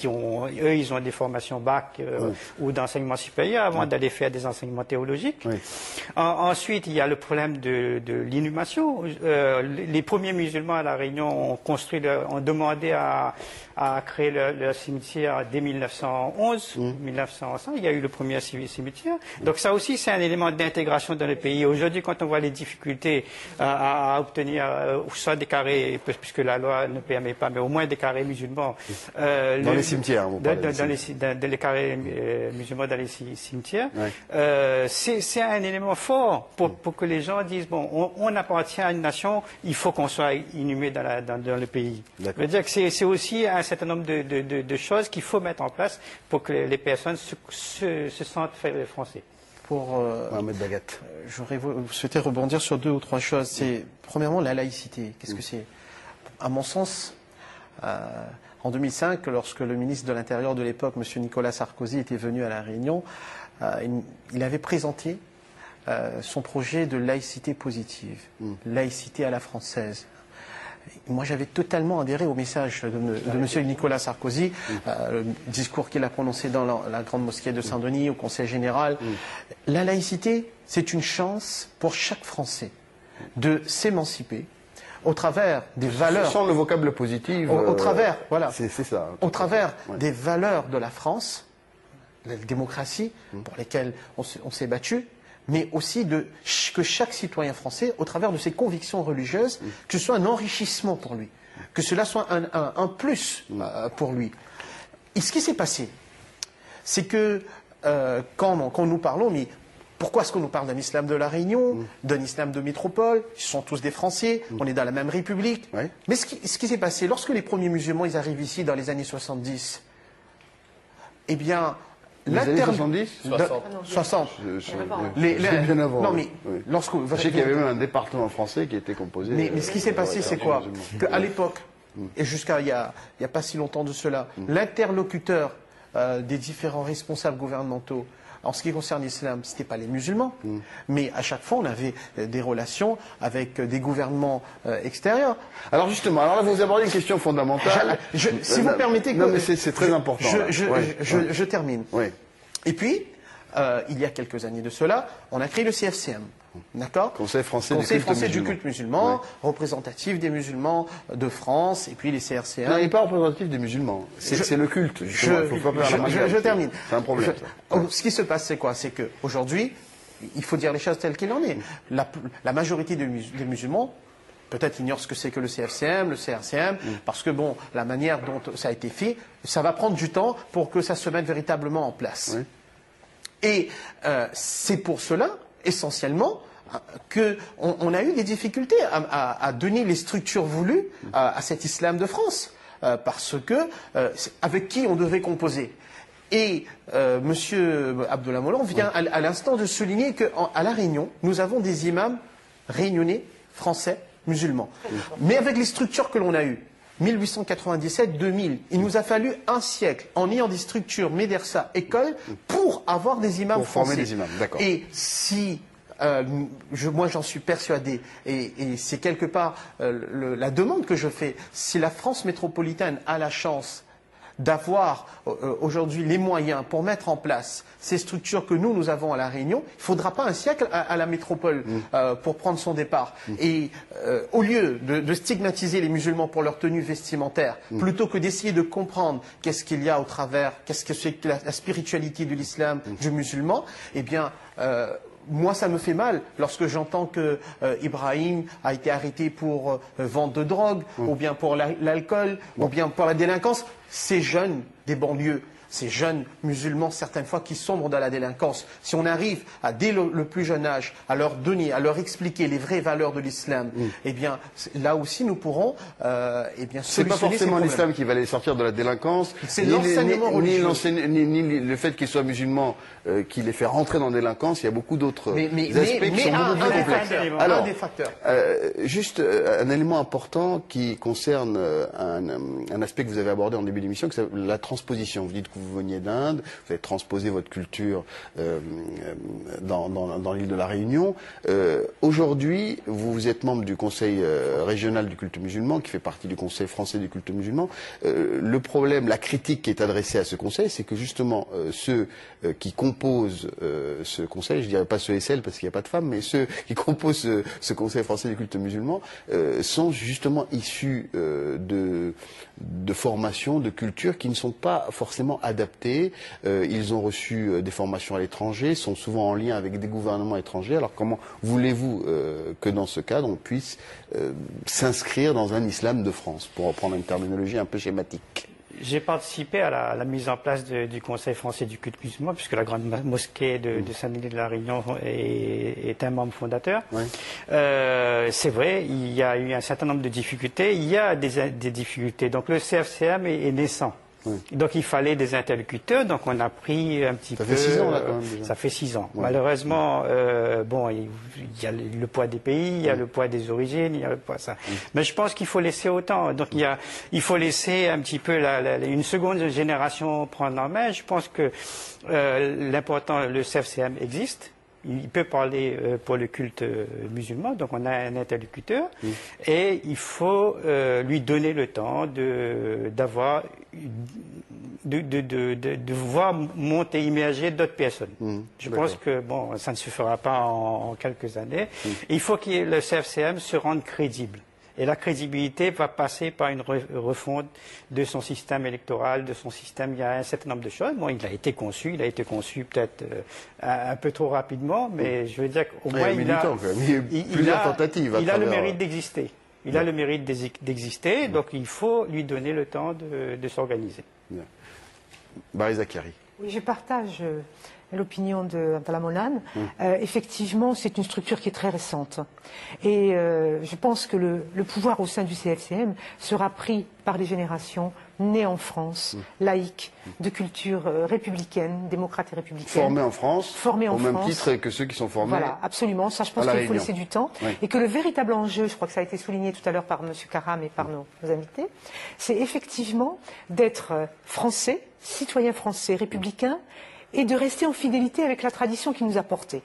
ils ont des formations bac ou d'enseignement supérieur avant d'aller faire des enseignements théologiques. Oui. Ensuite, il y a le problème de l'inhumation. Les premiers musulmans à La Réunion ont demandé à créer le cimetière dès 1911, 1905. Il y a eu le premier cimetière. Donc ça aussi, c'est un élément d'intégration dans le pays. Aujourd'hui, quand on voit les difficultés à obtenir soit des carrés, puisque la loi ne permet pas, mais au moins des carrés musulmans. Dans les cimetières, vous parlez dans les carrés musulmans dans les cimetières. Ouais. C'est un élément fort pour que les gens disent, bon, on appartient à une nation, il faut qu'on soit inhumé dans le pays. Je veux dire que c'est aussi un certain nombre de choses qu'il faut mettre en place pour que les personnes se sentent français. Mohamed Dagat. J'aurais souhaité rebondir sur 2 ou 3 choses. C'est premièrement la laïcité. Qu'est-ce que c'est? À mon sens, en 2005, lorsque le ministre de l'Intérieur de l'époque, M. Nicolas Sarkozy, était venu à La Réunion, il avait présenté son projet de laïcité positive, laïcité à la française. Moi, j'avais totalement adhéré au message de M. Nicolas Sarkozy, le discours qu'il a prononcé dans la grande mosquée de Saint-Denis, au Conseil général. La laïcité, c'est une chance pour chaque Français de s'émanciper au travers des valeurs. Sans le vocable positif. Au travers, voilà. C'est ça. Au travers des valeurs de la France, la démocratie, pour lesquelles on s'est battu, mais aussi que chaque citoyen français, au travers de ses convictions religieuses, que ce soit un enrichissement pour lui, que cela soit un plus pour lui. Et ce qui s'est passé, c'est que quand nous parlons, mais pourquoi est-ce qu'on nous parle d'un islam de la Réunion, d'un islam de métropole? Ils sont tous des Français, on est dans la même République. Ouais. Mais ce qui s'est passé, lorsque les premiers musulmans ils arrivent ici dans les années 70, eh bien... Les années 70 60. Bien avant. Non, mais lorsque je sais qu'il y avait même un département français qui était composé. Mais ce qui s'est passé, c'est quoi? Qu'à l'époque, et jusqu'à il y a pas si longtemps de cela, l'interlocuteur des différents responsables gouvernementaux, en ce qui concerne l'islam, ce n'était pas les musulmans, mais à chaque fois, on avait des relations avec des gouvernements extérieurs. Alors justement, alors là, vous abordez une question fondamentale. Si vous permettez... Non, mais c'est très important. Je termine. Oui. Et puis, il y a quelques années de cela, on a créé le CFCM. D'accord? Conseil français du culte musulman, représentatif des musulmans de France, et puis les CRCM. Non, il n'est pas représentatif des musulmans. C'est le culte. Je termine. C'est un problème. Ce qui se passe, c'est quoi? C'est qu'aujourd'hui, il faut dire les choses telles qu'il en est. La majorité des musulmans peut-être ignorent ce que c'est que le CFCM, le CRCM, parce que bon, la manière dont ça a été fait, ça va prendre du temps pour que ça se mette véritablement en place. Oui. Et c'est pour cela, essentiellement, qu'on a eu des difficultés à donner les structures voulues à cet islam de France, parce que avec qui on devait composer. Et M. Abdullah Molan vient à l'instant de souligner qu'à La Réunion, nous avons des imams réunionnais, français, musulmans. Mais avec les structures que l'on a eues, 1897-2000, il nous a fallu un siècle en ayant des structures médersa, écoles, pour avoir des imams français. Former des imams, d'accord. Et si, moi j'en suis persuadé, et c'est quelque part la demande que je fais, si la France métropolitaine a la chance d'avoir aujourd'hui les moyens pour mettre en place ces structures que nous avons à La Réunion, il ne faudra pas un siècle à la métropole pour prendre son départ. Et au lieu de stigmatiser les musulmans pour leur tenue vestimentaire, plutôt que d'essayer de comprendre qu'est-ce qu'il y a au travers, qu'est-ce que c'est que la spiritualité de l'islam, du musulman, eh bien... moi, ça me fait mal lorsque j'entends que Ibrahim a été arrêté pour vente de drogue, ou bien pour l'alcool, ou bien pour la délinquance. Ces jeunes des banlieues, ces jeunes musulmans, certaines fois, qui sombrent dans la délinquance, si on arrive dès le plus jeune âge, à leur donner, à leur expliquer les vraies valeurs de l'islam, eh bien, là aussi, nous pourrons, c'est pas forcément l'islam qui va les sortir de la délinquance. C'est l'enseignement religieux. Ni le fait qu'ils soient musulmans qui les fait rentrer dans la délinquance. Il y a beaucoup d'autres aspects qui sont beaucoup plus complexes. Alors, un des facteurs. Juste un élément important qui concerne un aspect que vous avez abordé en début d'émission, c'est la transposition. Vous dites que vous veniez d'Inde, vous avez transposé votre culture dans l'île de la Réunion. Aujourd'hui, vous êtes membre du Conseil régional du culte musulman, qui fait partie du Conseil français du culte musulman. Le problème, la critique qui est adressée à ce Conseil, c'est que justement ceux qui composent ce Conseil, je dirais pas ce SL parce qu'il n'y a pas de femmes, mais ceux qui composent ce Conseil français du culte musulman sont justement issus de formations, de cultures qui ne sont pas forcément adaptés, ils ont reçu des formations à l'étranger, sont souvent en lien avec des gouvernements étrangers. Alors comment voulez-vous que dans ce cadre on puisse s'inscrire dans un islam de France, pour reprendre une terminologie un peu schématique? J'ai participé à la mise en place du Conseil français du culte musulman, puisque la grande mosquée de Saint-Denis de la Réunion est un membre fondateur. Oui. C'est vrai, il y a eu un certain nombre de difficultés. Il y a des difficultés. Donc le CFCM est naissant. Oui. Donc il fallait des interlocuteurs, donc on a pris un petit peu... Ça fait 6 ans là quand même déjà. Ça fait 6 ans. Ouais. Malheureusement, bon, il y a le poids des pays, il y a le poids des origines, il y a le poids ça. Mais je pense qu'il faut laisser autant. Donc il faut laisser un petit peu une seconde génération prendre en main. Je pense que l'important, le CFCM existe. Il peut parler pour le culte musulman, donc on a un interlocuteur, et il faut lui donner le temps de voir monter, immerger d'autres personnes. Je pense que bon, ça ne se fera pas en quelques années. Il faut que le CFCM se rende crédible. Et la crédibilité va passer par une refonte de son système électoral, de son système. Il y a un certain nombre de choses. Bon, il a été conçu peut-être un peu trop rapidement, mais je veux dire qu'au moins il a le mérite d'exister. Il a le mérite d'exister, donc il faut lui donner le temps de s'organiser. Barry Zakari. Oui, je partage l'opinion de Abdallah Mollane. Effectivement, c'est une structure qui est très récente. Et je pense que le pouvoir au sein du CFCM sera pris par des générations nées en France, laïques, de culture républicaine, démocrate et républicaine. Formées en France, au même titre que ceux qui sont formés. Voilà, absolument. Ça, je pense qu'il faut laisser du temps. Oui. Et que le véritable enjeu, je crois que ça a été souligné tout à l'heure par M. Karam et par nos invités, c'est effectivement d'être français, citoyen français, républicain, et de rester en fidélité avec la tradition qui nous a portés.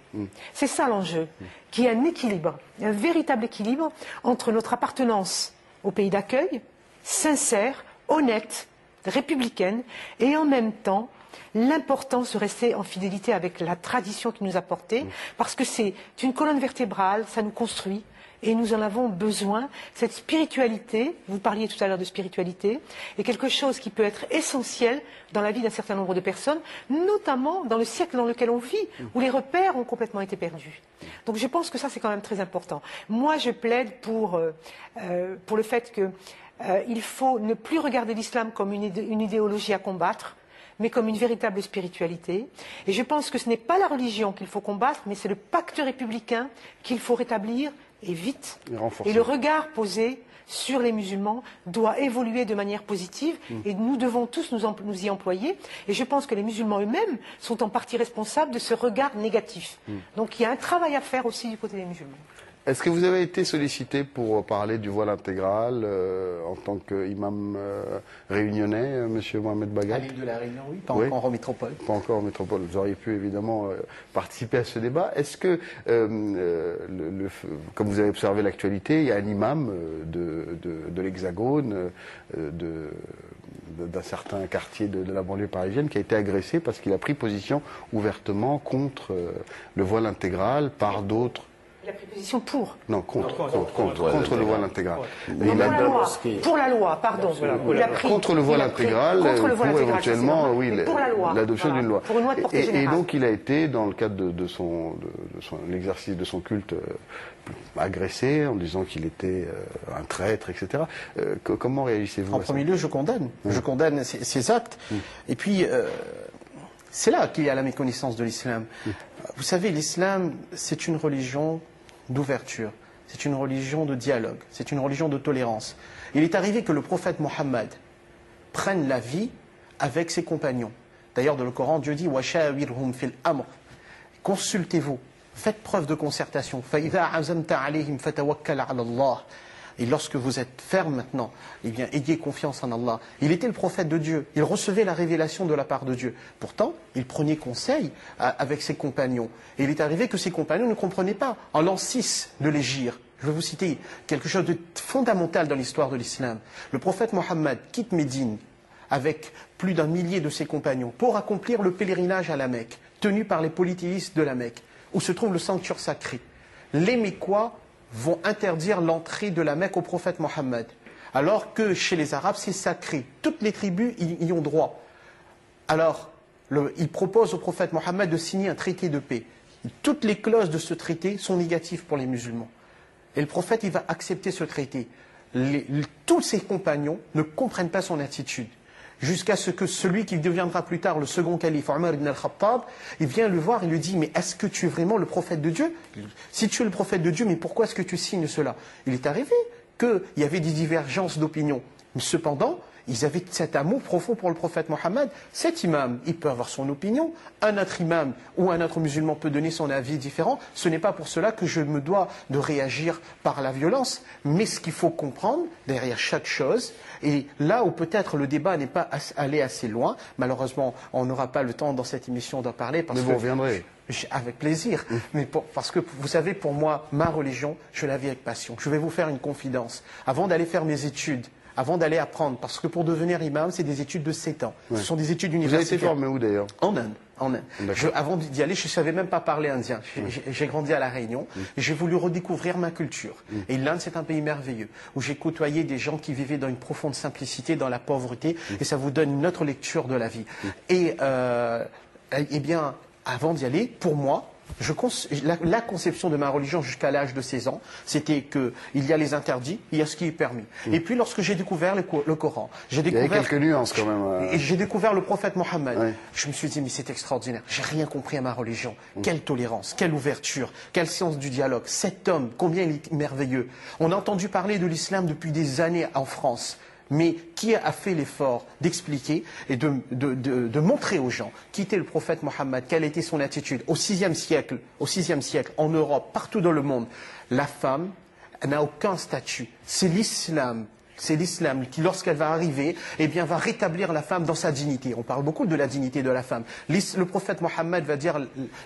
C'est ça l'enjeu, qu'il y ait un équilibre, un véritable équilibre entre notre appartenance au pays d'accueil, sincère, honnête, républicaine, et en même temps l'importance de rester en fidélité avec la tradition qui nous a portés, parce que c'est une colonne vertébrale, ça nous construit. Et nous en avons besoin. Cette spiritualité, vous parliez tout à l'heure de spiritualité, est quelque chose qui peut être essentiel dans la vie d'un certain nombre de personnes, notamment dans le siècle dans lequel on vit, où les repères ont complètement été perdus. Donc je pense que ça, c'est quand même très important. Moi, je plaide pour le fait qu'il faut ne plus regarder l'islam comme une idéologie à combattre, mais comme une véritable spiritualité. Et je pense que ce n'est pas la religion qu'il faut combattre, mais c'est le pacte républicain qu'il faut rétablir, et vite. Et le regard posé sur les musulmans doit évoluer de manière positive et nous devons tous nous y employer. Et je pense que les musulmans eux-mêmes sont en partie responsables de ce regard négatif. Donc il y a un travail à faire aussi du côté des musulmans. Est-ce que vous avez été sollicité pour parler du voile intégral en tant qu'imam réunionnais, M. Mohamed Bagat? À l'île de la Réunion, oui, pas encore en métropole. Pas encore en métropole. Vous auriez pu évidemment participer à ce débat. Est-ce que, comme vous avez observé l'actualité, il y a un imam de l'Hexagone, d'un certain quartier de la banlieue parisienne qui a été agressé parce qu'il a pris position ouvertement contre le voile intégral par d'autres? Il a pris position pour. Non, contre le voile intégral. Pour la loi, pardon. Contre le voile intégral, pour éventuellement, l'adoption d'une loi. Pour une loi de portée générale. Et donc il a été, dans le cadre de l'exercice de son culte, agressé en disant qu'il était un traître, etc. Comment réagissez-vous à ça? En premier lieu, je condamne. Je condamne ces actes. Et puis, c'est là qu'il y a la méconnaissance de l'islam. Vous savez, l'islam, c'est une religion d'ouverture, c'est une religion de dialogue, c'est une religion de tolérance. Il est arrivé que le prophète Mohammed prenne la vie avec ses compagnons. D'ailleurs, dans le Coran, Dieu dit « Washawirhum fil amr » consultez-vous, faites preuve de concertation. « Fa'idha azamta alayhim fatawakkal ala Allah » Et lorsque vous êtes ferme maintenant, eh bien, ayez confiance en Allah. Il était le prophète de Dieu. Il recevait la révélation de la part de Dieu. Pourtant, il prenait conseil avec ses compagnons. Et il est arrivé que ses compagnons ne comprenaient pas. En l'an 6 de l'Hégire, je vais vous citer quelque chose de fondamental dans l'histoire de l'islam. Le prophète Mohammed quitte Médine avec plus d'1 millier de ses compagnons pour accomplir le pèlerinage à la Mecque, tenu par les polythéistes de la Mecque, où se trouve le sanctuaire sacré. Les Mécois vont interdire l'entrée de la Mecque au prophète Mohammed, alors que chez les Arabes, c'est sacré. Toutes les tribus y ont droit. Alors, il propose au prophète Mohammed de signer un traité de paix. Toutes les clauses de ce traité sont négatives pour les musulmans. Et le prophète, il va accepter ce traité. Tous ses compagnons ne comprennent pas son attitude. Jusqu'à ce que celui qui deviendra plus tard le second calife, Omar ibn al-Khattab, il vient le voir et lui dit « Mais est-ce que tu es vraiment le prophète de Dieu ? Si tu es le prophète de Dieu, mais pourquoi est-ce que tu signes cela ?» Il est arrivé qu'il y avait des divergences d'opinion. Mais cependant, ils avaient cet amour profond pour le prophète Mohammed. Cet imam, il peut avoir son opinion. Un autre imam ou un autre musulman peut donner son avis différent. Ce n'est pas pour cela que je me dois de réagir par la violence. Mais ce qu'il faut comprendre derrière chaque chose, et là où peut-être le débat n'est pas allé assez loin, malheureusement, on n'aura pas le temps dans cette émission d'en parler. Mais vous reviendrez. Avec plaisir. Mais parce que, vous savez, pour moi, ma religion, je la vis avec passion. Je vais vous faire une confidence. Avant d'aller faire mes études, avant d'aller apprendre, parce que pour devenir imam, c'est des études de 7 ans. Ouais. Ce sont des études universitaires. Vous avez été formé où d'ailleurs? En Inde. En Inde. Avant d'y aller, je ne savais même pas parler indien. J'ai grandi à La Réunion et j'ai voulu redécouvrir ma culture. Et l'Inde, c'est un pays merveilleux, où j'ai côtoyé des gens qui vivaient dans une profonde simplicité, dans la pauvreté, et ça vous donne une autre lecture de la vie. Et eh bien, avant d'y aller, pour moi, la conception de ma religion jusqu'à l'âge de 16 ans, c'était qu'il y a les interdits, il y a ce qui est permis. Et puis lorsque j'ai découvert le Coran, il y a quelques nuances quand même. Et j'ai découvert le prophète Mohammed. Je me suis dit, mais c'est extraordinaire, j'ai rien compris à ma religion. Quelle tolérance, quelle ouverture, quel sens du dialogue. Cet homme, combien il est merveilleux. On a entendu parler de l'islam depuis des années en France. Mais qui a fait l'effort d'expliquer et de montrer aux gens qui était le prophète Mohammed, quelle était son attitude au VIe siècle, en Europe, partout dans le monde. La femme n'a aucun statut. C'est l'islam. C'est l'islam qui, lorsqu'elle va arriver, eh bien, va rétablir la femme dans sa dignité. On parle beaucoup de la dignité de la femme. Le prophète Mohammed va dire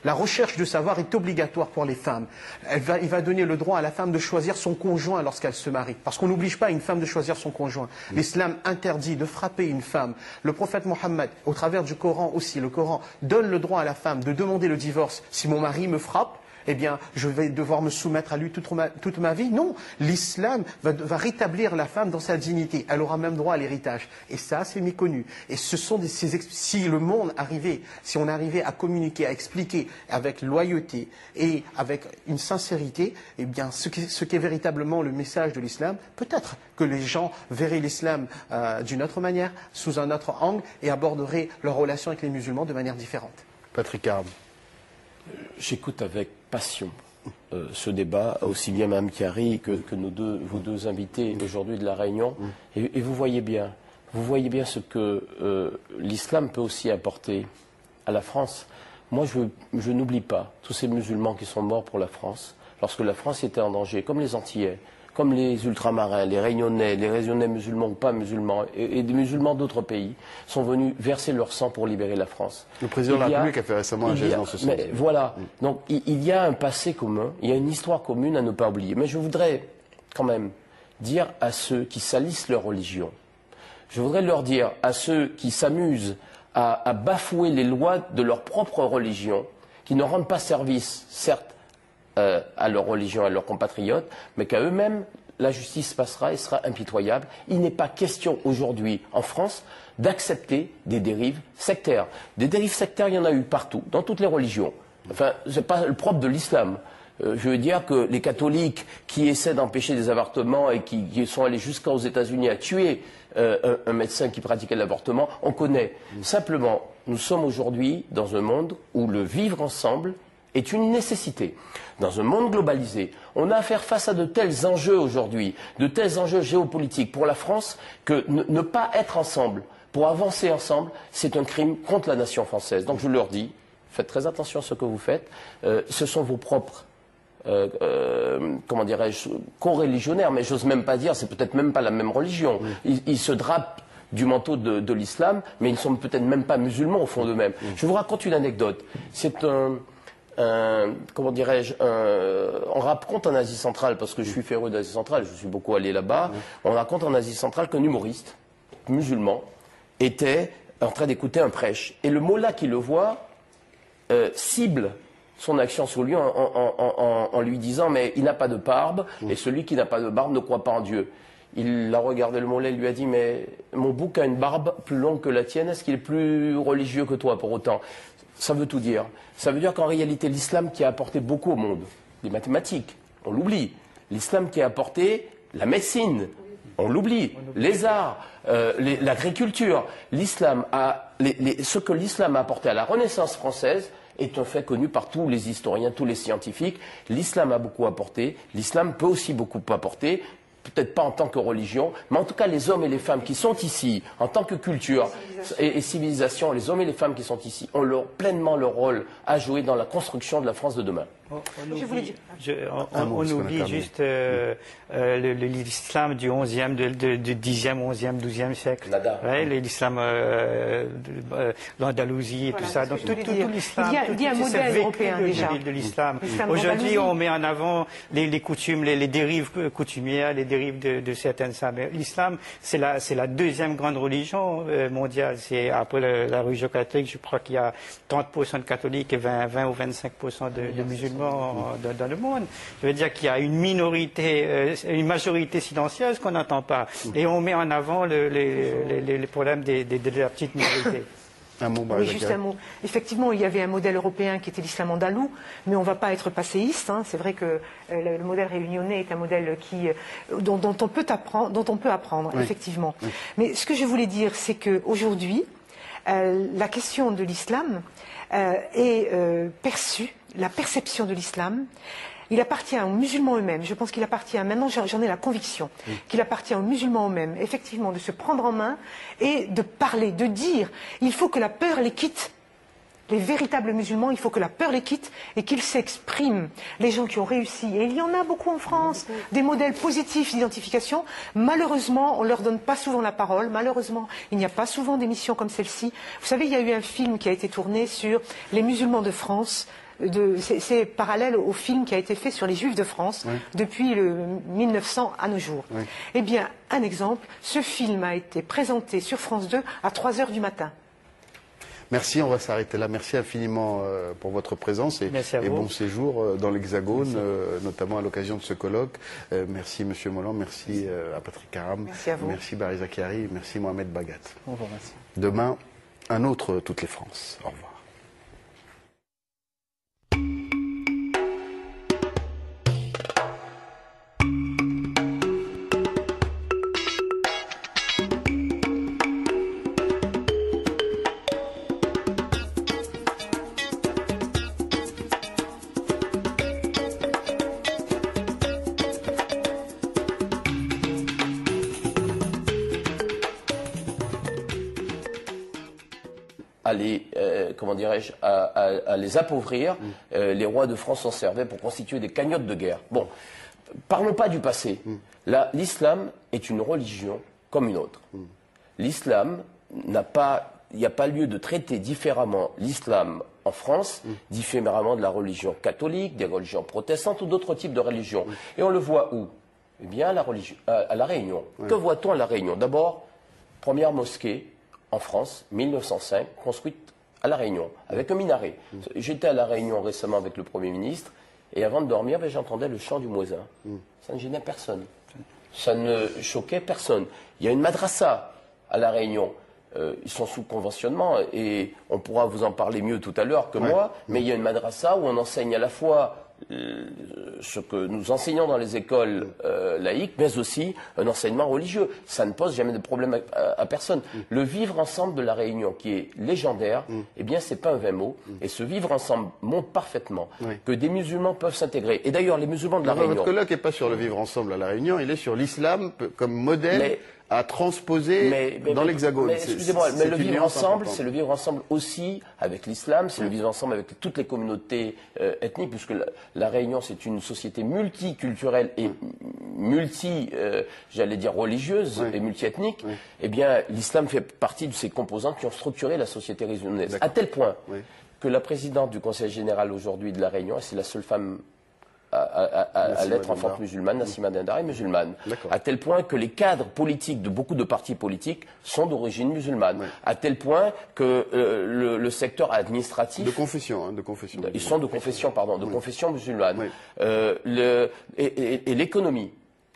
la recherche de savoir est obligatoire pour les femmes. Il va donner le droit à la femme de choisir son conjoint lorsqu'elle se marie. Parce qu'on n'oblige pas une femme de choisir son conjoint. L'islam interdit de frapper une femme. Le prophète Mohammed, au travers du Coran aussi, le Coran donne le droit à la femme de demander le divorce. Si mon mari me frappe, eh bien, je vais devoir me soumettre à lui toute ma vie. Non, l'islam va rétablir la femme dans sa dignité. Elle aura même droit à l'héritage. Et ça, c'est méconnu. Et ce sont si le monde arrivait, si on arrivait à communiquer, à expliquer avec loyauté et avec une sincérité, eh bien, ce qu'est véritablement le message de l'islam, peut-être que les gens verraient l'islam d'une autre manière, sous un autre angle, et aborderaient leur relation avec les musulmans de manière différente. Patrick Caram. J'écoute avec passion ce débat, aussi bien Mme Chiari que vos deux invités aujourd'hui de La Réunion. Et vous voyez bien ce que l'islam peut aussi apporter à la France. Moi, je n'oublie pas tous ces musulmans qui sont morts pour la France, lorsque la France était en danger, comme les Antillais, comme les ultramarins, les Réunionnais musulmans ou pas musulmans, et des musulmans d'autres pays, sont venus verser leur sang pour libérer la France. Le président de la République a fait récemment un geste dans ce sens. Voilà. Donc il y a un passé commun, il y a une histoire commune à ne pas oublier. Mais je voudrais quand même dire à ceux qui salissent leur religion, je voudrais leur dire à ceux qui s'amusent à bafouer les lois de leur propre religion, qui ne rendent pas service, certes, à leur religion, à leurs compatriotes, mais qu'à eux-mêmes, la justice passera et sera impitoyable. Il n'est pas question aujourd'hui, en France, d'accepter des dérives sectaires. Des dérives sectaires, il y en a eu partout, dans toutes les religions. Enfin, ce n'est pas le propre de l'islam. Je veux dire que les catholiques qui essaient d'empêcher des avortements et qui sont allés jusqu'aux États-Unis à tuer un médecin qui pratiquait l'avortement, on connaît. Simplement, nous sommes aujourd'hui dans un monde où le vivre ensemble est une nécessité. Dans un monde globalisé, on a à faire face à de tels enjeux aujourd'hui, de tels enjeux géopolitiques pour la France, que ne pas être ensemble, pour avancer ensemble, c'est un crime contre la nation française. Donc je leur dis, faites très attention à ce que vous faites, ce sont vos propres comment dirais-je, co-religionnaires, mais j'ose même pas dire, c'est peut-être même pas la même religion. Ils se drapent du manteau de l'islam, mais ils ne sont peut-être même pas musulmans au fond d'eux-mêmes. Je vous raconte une anecdote. C'est comment dirais-je, on raconte en Asie centrale, parce que je suis féru d'Asie centrale, je suis beaucoup allé là-bas, on raconte en Asie centrale qu'un humoriste musulman était en train d'écouter un prêche. Et le mollah qui le voit cible son action sur lui en lui disant « mais il n'a pas de barbe, et celui qui n'a pas de barbe ne croit pas en Dieu ». il a regardé le mollet, il lui a dit « Mais mon bouc a une barbe plus longue que la tienne, est-ce qu'il est plus religieux que toi pour autant ?» Ça veut tout dire. Ça veut dire qu'en réalité, l'islam qui a apporté beaucoup au monde, les mathématiques, on l'oublie. L'islam qui a apporté la médecine, on l'oublie. Les arts, l'agriculture. L'islam ce que l'islam a apporté à la Renaissance française est un fait connu par tous les historiens, tous les scientifiques. L'islam a beaucoup apporté. L'islam peut aussi beaucoup apporter. Peut-être pas en tant que religion, mais en tout cas les hommes et les femmes qui sont ici, en tant que culture et civilisation, les hommes et les femmes qui sont ici ont pleinement leur rôle à jouer dans la construction de la France de demain. On oublie juste l'islam du 11e, du 10e, 11e, 12e siècle. Ouais, l'islam l'Andalousie et tout ça. Donc tout l'islam. Il y a un modèle européen déjà. De l'islam. Aujourd'hui, on met en avant les coutumes, les dérives coutumières, les dérives de certaines femmes. L'islam, c'est la deuxième grande religion mondiale. C'est après la religion catholique, je crois qu'il y a 30% de catholiques et 20 ou 25% de musulmans dans le monde. Je veux dire qu'il y a une minorité, une majorité silencieuse qu'on n'entend pas. Et on met en avant les problèmes de la petite minorité. Oui, juste un mot. Effectivement, il y avait un modèle européen qui était l'islam andalou, mais on ne va pas être passéiste. Hein. C'est vrai que le modèle réunionnais est un modèle dont on peut apprendre, effectivement. Mais ce que je voulais dire, c'est qu'aujourd'hui, la question de l'islam est perçue, la perception de l'islam. Il appartient aux musulmans eux-mêmes. Je pense qu'il appartient, maintenant j'en ai la conviction, qu'il appartient aux musulmans eux-mêmes, effectivement, de se prendre en main et de parler, de dire. Il faut que la peur les quitte. Les véritables musulmans, il faut que la peur les quitte et qu'ils s'expriment. Les gens qui ont réussi, et il y en a beaucoup en France, des modèles positifs d'identification. Malheureusement, on ne leur donne pas souvent la parole. Malheureusement, il n'y a pas souvent d'émissions comme celle-ci. Vous savez, il y a eu un film qui a été tourné sur les musulmans de France. C'est parallèle au film qui a été fait sur les Juifs de France depuis 1900 à nos jours. Eh bien, un exemple, ce film a été présenté sur France 2 à 3 h du matin. Merci, on va s'arrêter là. Merci infiniment pour votre présence et bon séjour dans l'Hexagone, notamment à l'occasion de ce colloque. Merci Monsieur Molland, merci à Patrick Karam, merci Barry Zakiari, merci Mohamed Bagat. Au revoir, merci. Demain, un autre Toutes les France. Au revoir. Comment dirais-je, à les appauvrir. Les rois de France s'en servaient pour constituer des cagnottes de guerre. Bon, parlons pas du passé. L'islam est une religion comme une autre. L'islam il n'y a pas lieu de traiter différemment l'islam en France, différemment de la religion catholique, des religions protestantes ou d'autres types de religions. Et on le voit où? Eh bien, à La Réunion. Que voit-on à La Réunion? D'abord, première mosquée en France, 1905, construite à La Réunion, avec un minaret. J'étais à La Réunion récemment avec le Premier ministre, et avant de dormir, j'entendais le chant du muezzin. Ça ne gênait personne. Ça ne choquait personne. Il y a une madrasa à La Réunion. Ils sont sous conventionnement, et on pourra vous en parler mieux tout à l'heure que moi, mais il y a une madrasa où on enseigne à la fois ce que nous enseignons dans les écoles laïques, mais aussi un enseignement religieux. Ça ne pose jamais de problème à personne. Le vivre ensemble de La Réunion, qui est légendaire, eh bien, c'est pas un vain mot. Et ce vivre ensemble montre parfaitement que des musulmans peuvent s'intégrer. Et d'ailleurs, les musulmans de La Réunion... Votre colloque n'est pas sur le vivre ensemble à La Réunion, il est sur l'islam comme modèle à transposer dans l'Hexagone. Excusez-moi, mais le vivre ensemble, c'est le vivre ensemble aussi avec l'islam, c'est le vivre ensemble avec toutes les communautés ethniques, puisque la Réunion, c'est une société multiculturelle et j'allais dire religieuse et multiethnique. Eh bien, l'islam fait partie de ces composantes qui ont structuré la société réunionnaise. À tel point que la présidente du Conseil général aujourd'hui de la Réunion, et c'est la seule femme à l'être en France musulmane, Nassima Dindar est musulmane. À tel point que les cadres politiques de beaucoup de partis politiques sont d'origine musulmane. À tel point que le secteur administratif... De confession, de confession. Ils sont de confession, pardon, de confession musulmane. Et l'économie.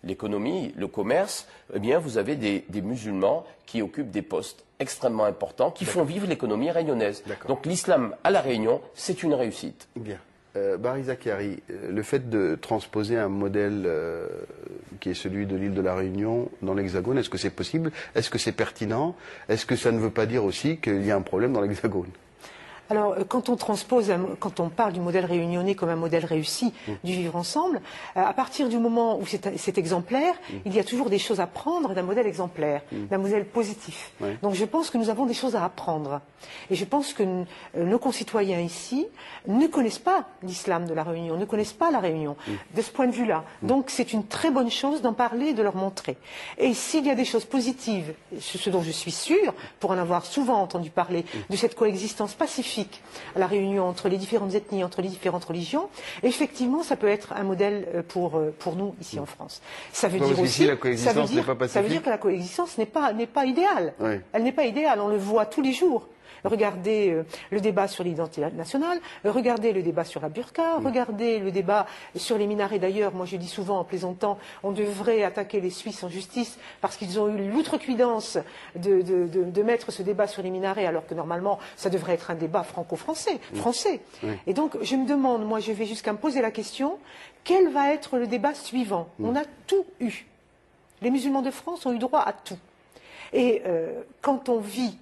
l'économie, le commerce, eh bien, vous avez des musulmans qui occupent des postes extrêmement importants, qui font vivre l'économie réunionnaise. Donc l'islam à La Réunion, c'est une réussite. Bien. Barry Zakiari, le fait de transposer un modèle qui est celui de l'île de la Réunion dans l'Hexagone, est-ce que c'est possible? Est-ce que c'est pertinent? Est-ce que ça ne veut pas dire aussi qu'il y a un problème dans l'Hexagone? Alors, quand on transpose, quand on parle du modèle réunionnais comme un modèle réussi du vivre ensemble, à partir du moment où c'est exemplaire, il y a toujours des choses à prendre d'un modèle exemplaire, d'un modèle positif. Donc, je pense que nous avons des choses à apprendre. Et je pense que nos concitoyens ici ne connaissent pas l'islam de la Réunion, ne connaissent pas la Réunion, de ce point de vue-là. Donc, c'est une très bonne chose d'en parler et de leur montrer. Et s'il y a des choses positives, ce dont je suis sûre, pour en avoir souvent entendu parler, de cette coexistence pacifique à la Réunion entre les différentes ethnies, entre les différentes religions, effectivement, ça peut être un modèle pour nous ici en France. Ça veut dire aussi, ça veut dire que la coexistence n'est pas idéale. Oui. Elle n'est pas idéale. On le voit tous les jours. Regardez le débat sur l'identité nationale, regardez le débat sur la burqa, regardez le débat sur les minarets. D'ailleurs, moi je dis souvent en plaisantant, on devrait attaquer les Suisses en justice parce qu'ils ont eu l'outrecuidance de mettre ce débat sur les minarets alors que normalement ça devrait être un débat franco-français. Et donc je me demande, moi je vais jusqu'à me poser la question, quel va être le débat suivant? On a tout eu. Les musulmans de France ont eu droit à tout. Et quand on vit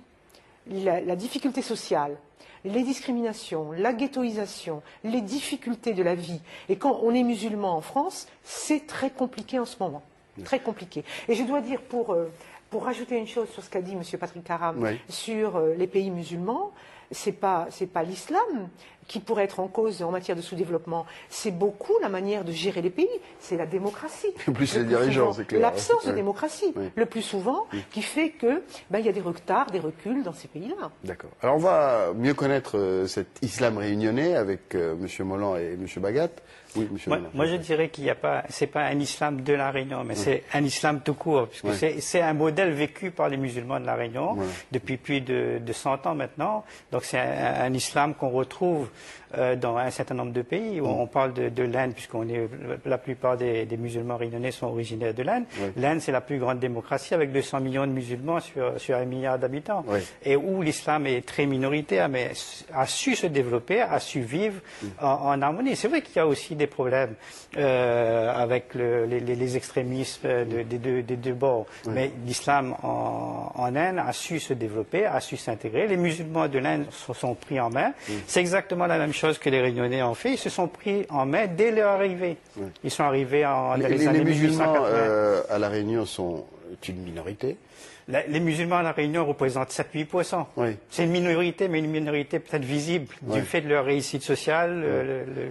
la difficulté sociale, les discriminations, la ghettoisation, les difficultés de la vie. Et quand on est musulman en France, c'est très compliqué en ce moment. Très compliqué. Et je dois dire, pour rajouter une chose sur ce qu'a dit M. Patrick Karam sur les pays musulmans, c'est pas l'islam qui pourrait être en cause en matière de sous-développement. C'est beaucoup la manière de gérer les pays. C'est la démocratie. Plus les dirigeants, c'est clair. L'absence de démocratie, le plus souvent, qui fait que il y a des retards, des reculs dans ces pays-là. D'accord. Alors on va mieux connaître cet islam réunionnais avec M. Molland et M. Bagat. Oui, monsieur Molland. Moi, je dirais qu'il n'y a pas, c'est pas un islam de la Réunion, mais c'est un islam tout court, puisque c'est un modèle vécu par les musulmans de la Réunion depuis plus de 100 ans maintenant. Donc c'est un islam qu'on retrouve dans un certain nombre de pays. On parle de l'Inde, puisqu'on est la plupart des musulmans réunionnais sont originaires de l'Inde. L'Inde, c'est la plus grande démocratie avec 200 millions de musulmans sur 1 milliard d'habitants, et où l'islam est très minoritaire, mais a su se développer, a su vivre en harmonie. C'est vrai qu'il y a aussi des problèmes avec les extrémismes des deux bords, mais l'islam en Inde a su se développer, a su s'intégrer. Les musulmans de l'Inde se sont pris en main. C'est exactement la même chose que les Réunionnais ont fait. Ils se sont pris en main dès leur arrivée. Ils sont arrivés dans les années 1880. Les musulmans à La Réunion sont une minorité. Les musulmans à La Réunion représentent 7-8%. C'est une minorité, mais une minorité peut-être visible du fait de leur réussite sociale.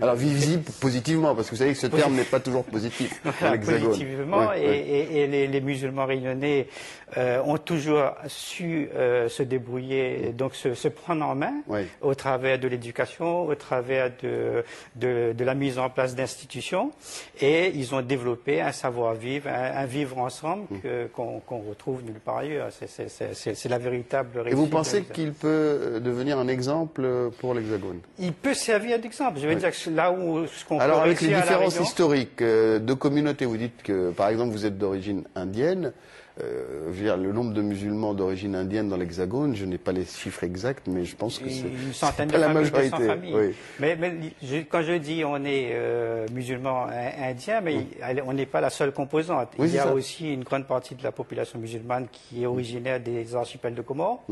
Alors visible positivement, parce que vous savez que ce terme n'est pas toujours positif dans l'Hexagone. Positivement, et les musulmans réunionnais ont toujours su se débrouiller, donc se prendre en main au travers de l'éducation, au travers de la mise en place d'institutions, et ils ont développé un savoir-vivre, un vivre ensemble qu'on retrouve nulle part. C'est la véritable réussite. Et vous pensez qu'il peut devenir un exemple pour l'Hexagone? Il peut servir d'exemple. Je veux dire que là où ce qu'on Alors avec les différences historiques de communautés, vous dites que par exemple vous êtes d'origine indienne. Je veux dire, le nombre de musulmans d'origine indienne dans l'Hexagone, je n'ai pas les chiffres exacts, mais je pense que c'est pas la majorité. Mais quand je dis on est musulmans indiens, mais on n'est pas la seule composante. Il y a aussi une grande partie de la population musulmane qui est originaire des archipels de Comores,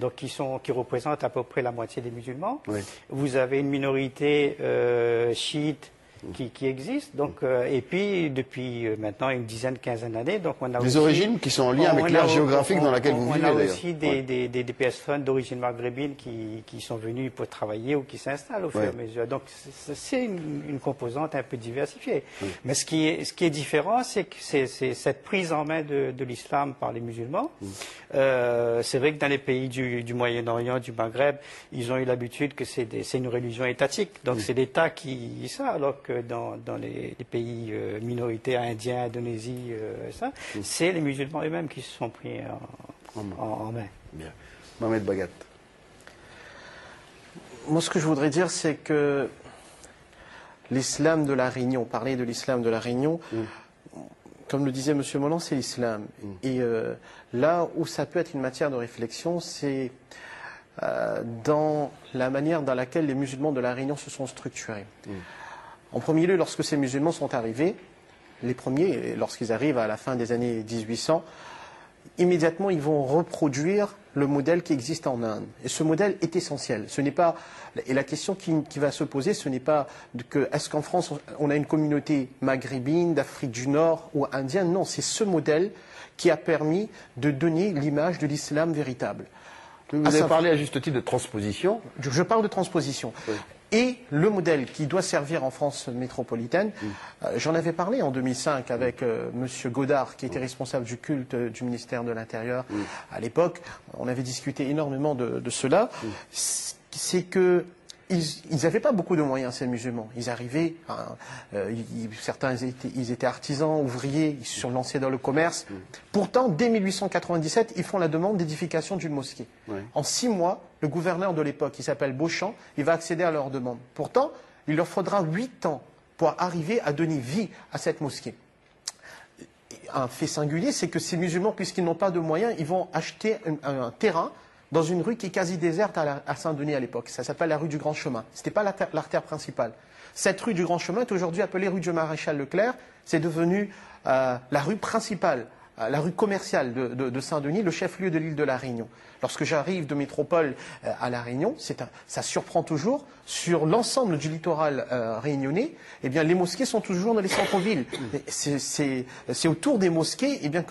donc qui représentent à peu près la moitié des musulmans. Vous avez une minorité chiite qui existe, donc, et puis depuis maintenant une dizaine, quinzaine d'années, donc on a des origines qui sont en lien avec l'aire géographique dans laquelle vous vivez. On a aussi des personnes d'origine maghrébine qui sont venues pour travailler ou qui s'installent au fur et à mesure. Donc c'est une composante un peu diversifiée. Mais ce qui est différent, c'est que c'est cette prise en main de l'islam par les musulmans. C'est vrai que dans les pays du Moyen-Orient, du Maghreb, ils ont eu l'habitude que c'est une religion étatique, donc c'est l'État qui ça, alors que dans les pays minoritaires indiens, Indonésie, c'est les musulmans eux-mêmes qui se sont pris en main. Bien. Mohamed Bagat. Moi, ce que je voudrais dire, c'est que l'islam de la Réunion, parler de l'islam de la Réunion, Comme le disait M. Molland, c'est l'islam. Et là où ça peut être une matière de réflexion, c'est dans la manière dans laquelle les musulmans de la Réunion se sont structurés. En premier lieu, lorsque ces musulmans sont arrivés, les premiers, lorsqu'ils arrivent à la fin des années 1800, immédiatement ils vont reproduire le modèle qui existe en Inde. Et ce modèle est essentiel. Ce n'est pas, et la question qui va se poser, ce n'est pas que est-ce qu'en France on a une communauté maghrébine, d'Afrique du Nord ou indienne. Non, c'est ce modèle qui a permis de donner l'image de l'islam véritable. Vous avez parlé à juste titre de transposition. Je parle de transposition. Oui. Et le modèle qui doit servir en France métropolitaine, j'en avais parlé en 2005 avec M. Godard, qui était responsable du culte du ministère de l'Intérieur. À l'époque, on avait discuté énormément de cela. C'est que ils n'avaient pas beaucoup de moyens, ces musulmans. Ils arrivaient, certains ils étaient artisans, ouvriers, ils se sont lancés dans le commerce. Pourtant, dès 1897, ils font la demande d'édification d'une mosquée. En 6 mois, le gouverneur de l'époque, qui s'appelle Beauchamp, il va accéder à leur demande. Pourtant, il leur faudra 8 ans pour arriver à donner vie à cette mosquée. Un fait singulier, c'est que ces musulmans, puisqu'ils n'ont pas de moyens, ils vont acheter un terrain dans une rue qui est quasi déserte à Saint-Denis à l'époque. Ça s'appelle la rue du Grand Chemin. Ce n'était pas l'artère principale. Cette rue du Grand Chemin est aujourd'hui appelée rue du Maréchal Leclerc. C'est devenu la rue principale, la rue commerciale de Saint-Denis, le chef-lieu de l'île de la Réunion. Lorsque j'arrive de métropole à la Réunion, ça surprend toujours, sur l'ensemble du littoral réunionnais, eh bien, les mosquées sont toujours dans les centres-villes. C'est autour des mosquées eh bien,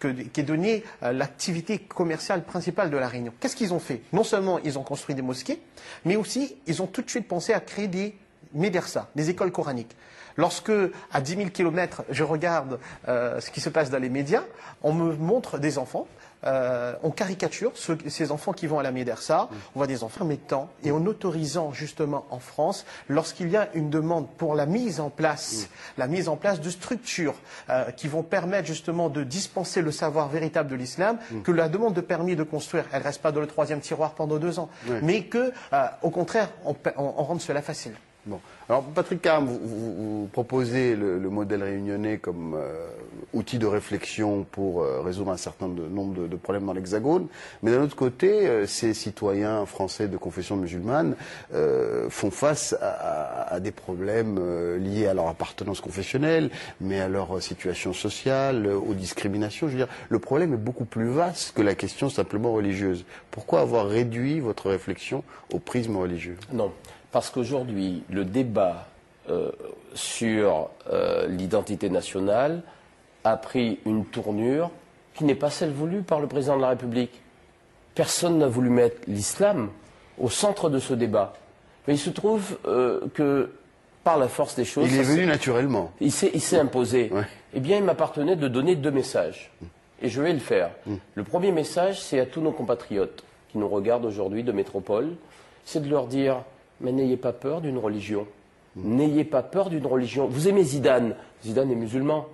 qu'est donnée l'activité commerciale principale de la Réunion. Qu'est-ce qu'ils ont fait? Non seulement ils ont construit des mosquées, mais aussi ils ont tout de suite pensé à créer des médersas, des écoles coraniques. Lorsque, à 10 000 kilomètres, je regarde ce qui se passe dans les médias, on me montre des enfants, on caricature ces enfants qui vont à la médersa, on voit des enfants mettant et en autorisant justement en France, lorsqu'il y a une demande pour la mise en place de structures qui vont permettre justement de dispenser le savoir véritable de l'islam, que la demande de permis de construire, elle ne reste pas dans le 3e tiroir pendant 2 ans, mais que, au contraire, on rende cela facile. Bon. Alors, Patrick Karam, vous proposez le modèle réunionnais comme outil de réflexion pour résoudre un certain nombre de problèmes dans l'Hexagone, mais d'un autre côté, ces citoyens français de confession musulmane font face à des problèmes liés à leur appartenance confessionnelle, mais à leur situation sociale, aux discriminations. Je veux dire, le problème est beaucoup plus vaste que la question simplement religieuse. Pourquoi avoir réduit votre réflexion au prisme religieux? Non. Parce qu'aujourd'hui, le débat sur l'identité nationale a pris une tournure qui n'est pas celle voulue par le président de la République. Personne n'a voulu mettre l'islam au centre de ce débat. Mais il se trouve que, par la force des choses... Il est venu naturellement. Il s'est imposé. Ouais. Eh bien, il m'appartenait de donner 2 messages. Et je vais le faire. Le premier message, c'est à tous nos compatriotes qui nous regardent aujourd'hui de métropole. C'est de leur dire... Mais n'ayez pas peur d'une religion. N'ayez pas peur d'une religion. Vous aimez Zidane. Zidane est musulman.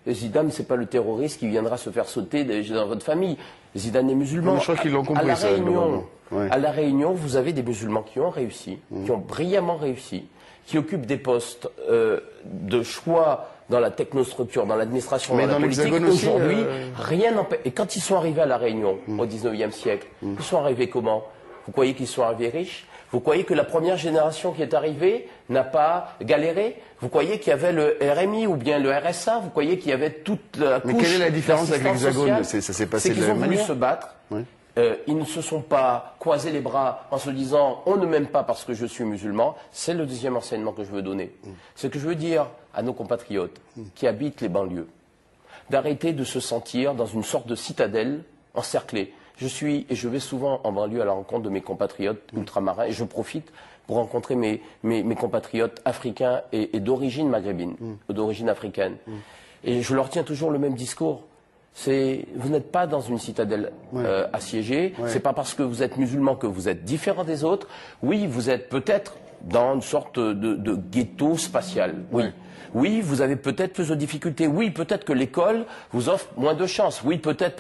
Et Zidane, ce n'est pas le terroriste qui viendra se faire sauter dans votre famille. Zidane est musulman. Mais je crois qu'ils l'ont compris, à La Réunion, vous avez des musulmans qui ont réussi, qui ont brillamment réussi, qui occupent des postes de choix dans la technostructure, dans l'administration, dans la politique. Aujourd'hui, rien n'empêche. Et quand ils sont arrivés à La Réunion, au 19e siècle, ils sont arrivés comment? Vous croyez qu'ils sont arrivés riches? Vous croyez que la première génération qui est arrivée n'a pas galéré? Vous croyez qu'il y avait le RMI ou bien le RSA? Vous croyez qu'il y avait toute la couche? Mais quelle est la différence avec l'Hexagone? Ça s'est passé de la même manière. C'est qu'ils ont voulu se battre. Oui. Ils ne se sont pas croisés les bras en se disant « on ne m'aime pas parce que je suis musulman ». C'est le deuxième enseignement que je veux donner. C'est que je veux dire à nos compatriotes qui habitent les banlieues d'arrêter de se sentir dans une sorte de citadelle encerclée. Je vais souvent en banlieue à la rencontre de mes compatriotes ultramarins et je profite pour rencontrer mes compatriotes africains et d'origine maghrébine, d'origine africaine. Et je leur tiens toujours le même discours. Vous n'êtes pas dans une citadelle assiégée, c'est pas parce que vous êtes musulman que vous êtes différent des autres. Oui, vous êtes peut-être dans une sorte de ghetto spatial. Oui. Ouais. Oui, vous avez peut-être plus de difficultés. Oui, peut-être que l'école vous offre moins de chances. Oui, peut-être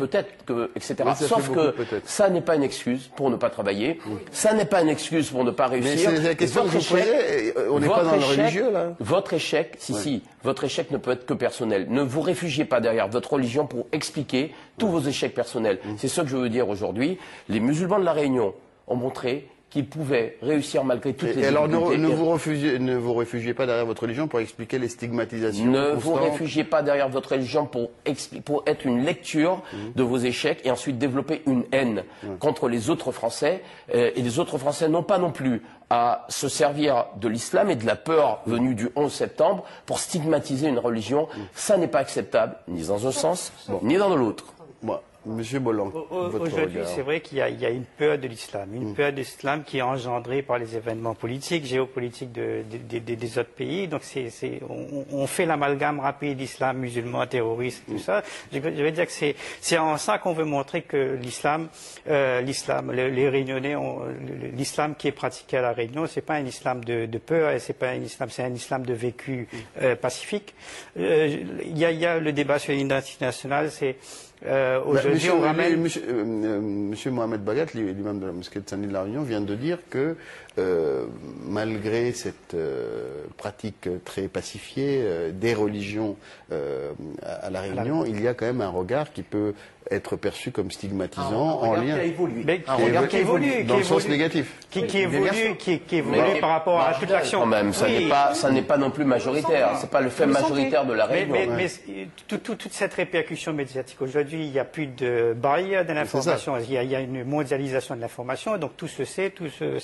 que, etc. Oui, Sauf que ça n'est pas une excuse pour ne pas travailler. Oui. Ça n'est pas une excuse pour ne pas réussir. Mais c'est la question que vous posez. On n'est pas dans le religieux, là. Votre échec, votre échec ne peut être que personnel. Ne vous réfugiez pas derrière votre religion pour expliquer tous vos échecs personnels. C'est ce que je veux dire aujourd'hui. Les musulmans de la Réunion ont montré qu'ils pouvaient réussir malgré toutes les difficultés. Alors ne vous réfugiez pas derrière votre religion pour expliquer les stigmatisations. Ne vous réfugiez pas derrière votre religion pour être une lecture de vos échecs et ensuite développer une haine contre les autres Français. Et les autres Français n'ont pas non plus à se servir de l'islam et de la peur venue du 11 septembre pour stigmatiser une religion. Ça n'est pas acceptable, ni dans un sens, ni dans l'autre. Bon. Monsieur Bolland, aujourd'hui, c'est vrai qu'il y a une peur de l'islam, une peur de l'islam qui est engendrée par les événements politiques, géopolitiques des autres pays. Donc, on fait l'amalgame rapide d'islam, musulman, terroriste, tout ça. Je vais dire que c'est en ça qu'on veut montrer que les Réunionnais, l'islam qui est pratiqué à la Réunion, c'est pas un islam de peur, et c'est un islam de vécu pacifique. Il y a le débat sur l'identité nationale, c'est aujourd'hui, on ramène... Monsieur Mohamed Bagat, l'imam de la mosquée de Saint-Denis de la Réunion, vient de dire que malgré cette pratique très pacifiée des religions à la Réunion, il y a quand même un regard qui peut être perçu comme stigmatisant en lien. Un regard qui évolue, dans le sens négatif. Qui évolue par rapport à toute l'action. Quand même, ça n'est pas non plus majoritaire. C'est pas le fait majoritaire de la Réunion. Mais toute cette répercussion médiatique aujourd'hui, il n'y a plus de barrière de l'information. Il y a une mondialisation de l'information, donc tout se sait, tout se...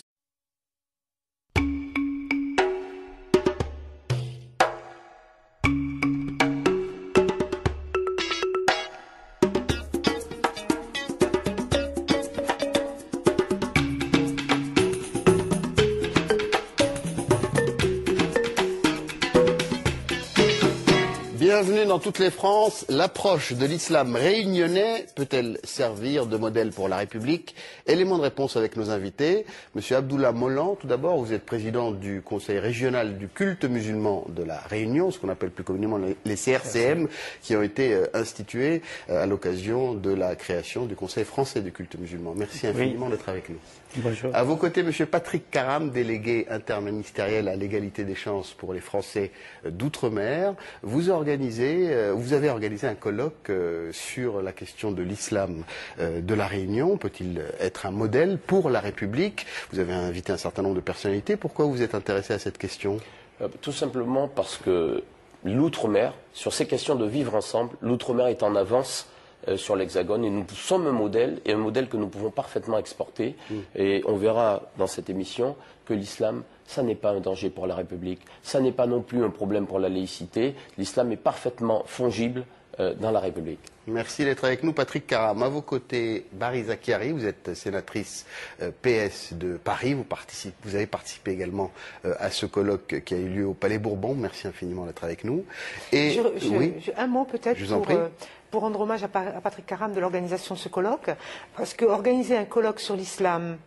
Bienvenue dans toutes les France. L'approche de l'islam réunionnais peut-elle servir de modèle pour la République? Élément de réponse avec nos invités. Monsieur Abdullah Mollan, tout d'abord, vous êtes président du Conseil régional du culte musulman de la Réunion, ce qu'on appelle plus communément les CRCM, qui ont été institués à l'occasion de la création du Conseil français du culte musulman. Merci infiniment d'être avec nous. Bonjour. À vos côtés, Monsieur Patrick Karam, délégué interministériel à l'égalité des chances pour les Français d'outre-mer. Vous avez organisé un colloque sur la question de l'islam de la Réunion. Peut-il être un modèle pour la République? Vous avez invité un certain nombre de personnalités. Pourquoi vous êtes intéressé à cette question? Tout simplement parce que l'outre-mer, sur ces questions de vivre ensemble, l'outre-mer est en avance sur l'Hexagone et nous sommes un modèle et un modèle que nous pouvons parfaitement exporter et on verra dans cette émission que l'islam, ça n'est pas un danger pour la République, ça n'est pas non plus un problème pour la laïcité, l'islam est parfaitement fongible dans la République. Merci d'être avec nous, Patrick Karam. À vos côtés, Barry Zakiari, vous êtes sénatrice PS de Paris, vous avez participé également à ce colloque qui a eu lieu au Palais Bourbon. Merci infiniment d'être avec nous. Et un mot peut-être pour rendre hommage à Patrick Karam de l'organisation de ce colloque, parce qu'organiser un colloque sur l'islam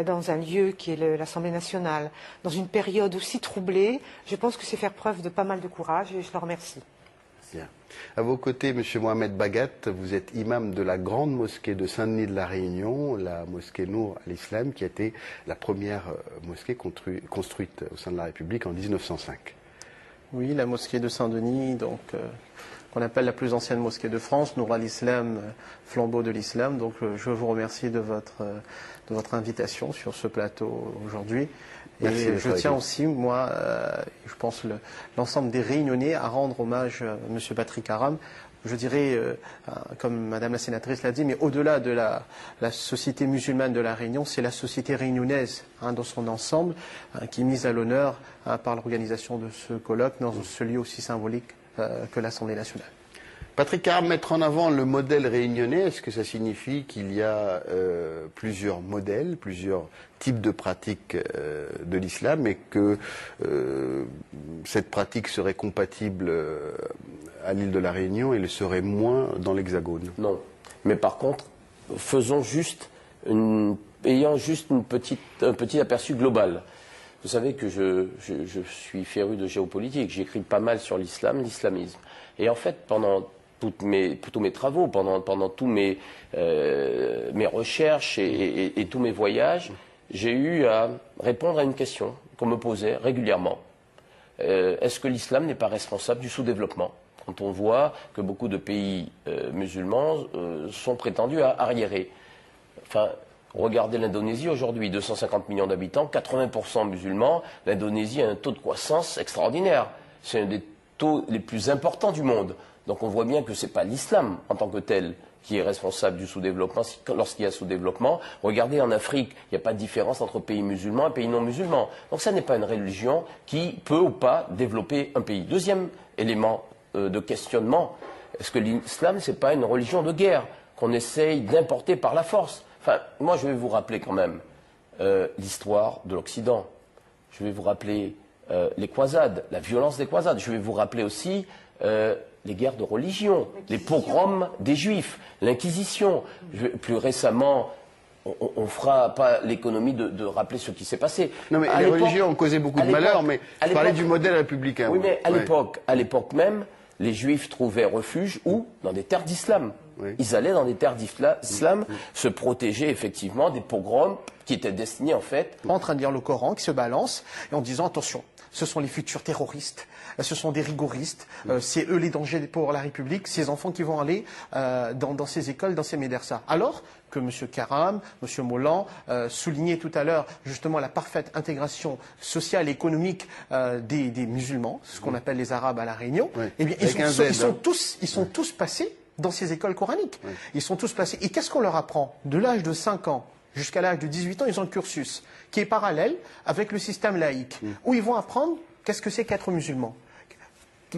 dans un lieu qui est l'Assemblée nationale, dans une période aussi troublée, je pense que c'est faire preuve de pas mal de courage et je le remercie. Bien. À vos côtés, Monsieur Mohamed Bagat, vous êtes imam de la grande mosquée de Saint-Denis de la Réunion, la mosquée Nour al-Islam, qui a été la première mosquée construite au sein de la République en 1905. Oui, la mosquée de Saint-Denis, qu'on appelle la plus ancienne mosquée de France, Nour al-Islam, flambeau de l'islam. Donc je vous remercie de votre invitation sur ce plateau aujourd'hui. Et je tiens aussi, moi, je pense, l'ensemble des Réunionnais à rendre hommage à M. Patrick Karam. Je dirais, comme Madame la sénatrice l'a dit, mais au-delà de la société musulmane de la Réunion, c'est la société réunionnaise dans son ensemble qui est mise à l'honneur par l'organisation de ce colloque dans ce lieu aussi symbolique que l'Assemblée nationale. Patrick Karam, mettre en avant le modèle réunionnais, est-ce que ça signifie qu'il y a plusieurs modèles, plusieurs types de pratiques de l'islam et que cette pratique serait compatible à l'île de la Réunion et le serait moins dans l'Hexagone? Non. Mais par contre, ayant juste un petit aperçu global. Vous savez que je suis féru de géopolitique. J'écris pas mal sur l'islam, l'islamisme. Et en fait, pendant tous mes travaux, pendant tous mes recherches et tous mes voyages, j'ai eu à répondre à une question qu'on me posait régulièrement. Est-ce que l'islam n'est pas responsable du sous-développement? Quand on voit que beaucoup de pays musulmans sont prétendus à arriérer. Enfin, regardez l'Indonésie aujourd'hui, 250 millions d'habitants, 80% musulmans. L'Indonésie a un taux de croissance extraordinaire. C'est un des taux les plus importants du monde. Donc on voit bien que ce n'est pas l'islam en tant que tel qui est responsable du sous-développement lorsqu'il y a sous-développement. Regardez en Afrique, il n'y a pas de différence entre pays musulmans et pays non musulmans. Donc ça n'est pas une religion qui peut ou pas développer un pays. Deuxième élément de questionnement, est-ce que l'islam, ce n'est pas une religion de guerre qu'on essaye d'importer par la force? Enfin, moi je vais vous rappeler quand même l'histoire de l'Occident. Je vais vous rappeler les croisades, la violence des croisades. Je vais vous rappeler aussi les guerres de religion, les pogroms des Juifs, l'Inquisition. Plus récemment, on ne fera pas l'économie de rappeler ce qui s'est passé. Non, mais les religions ont causé beaucoup de malheur, mais je parlais du modèle républicain. Oui, mais à l'époque même, les Juifs trouvaient refuge où? Dans des terres d'islam. Oui. Ils allaient dans des terres d'islam se protéger effectivement des pogroms qui étaient destinés en fait... En train de lire le Coran, qui se balance, et en disant attention, ce sont les futurs terroristes, ce sont des rigoristes, c'est eux les dangers pour la République, ces enfants qui vont aller dans ces écoles, dans ces médersas. Alors que M. Karam, M. Molan soulignait tout à l'heure justement la parfaite intégration sociale et économique des musulmans, ce qu'on appelle les Arabes à La Réunion, oui. Eh bien, ils sont tous passés dans ces écoles coraniques. Oui. Ils sont tous passés. Et qu'est-ce qu'on leur apprend? De l'âge de 5 ans jusqu'à l'âge de 18 ans, ils ont un cursus qui est parallèle avec le système laïque, où ils vont apprendre qu'est-ce que c'est qu'être musulman.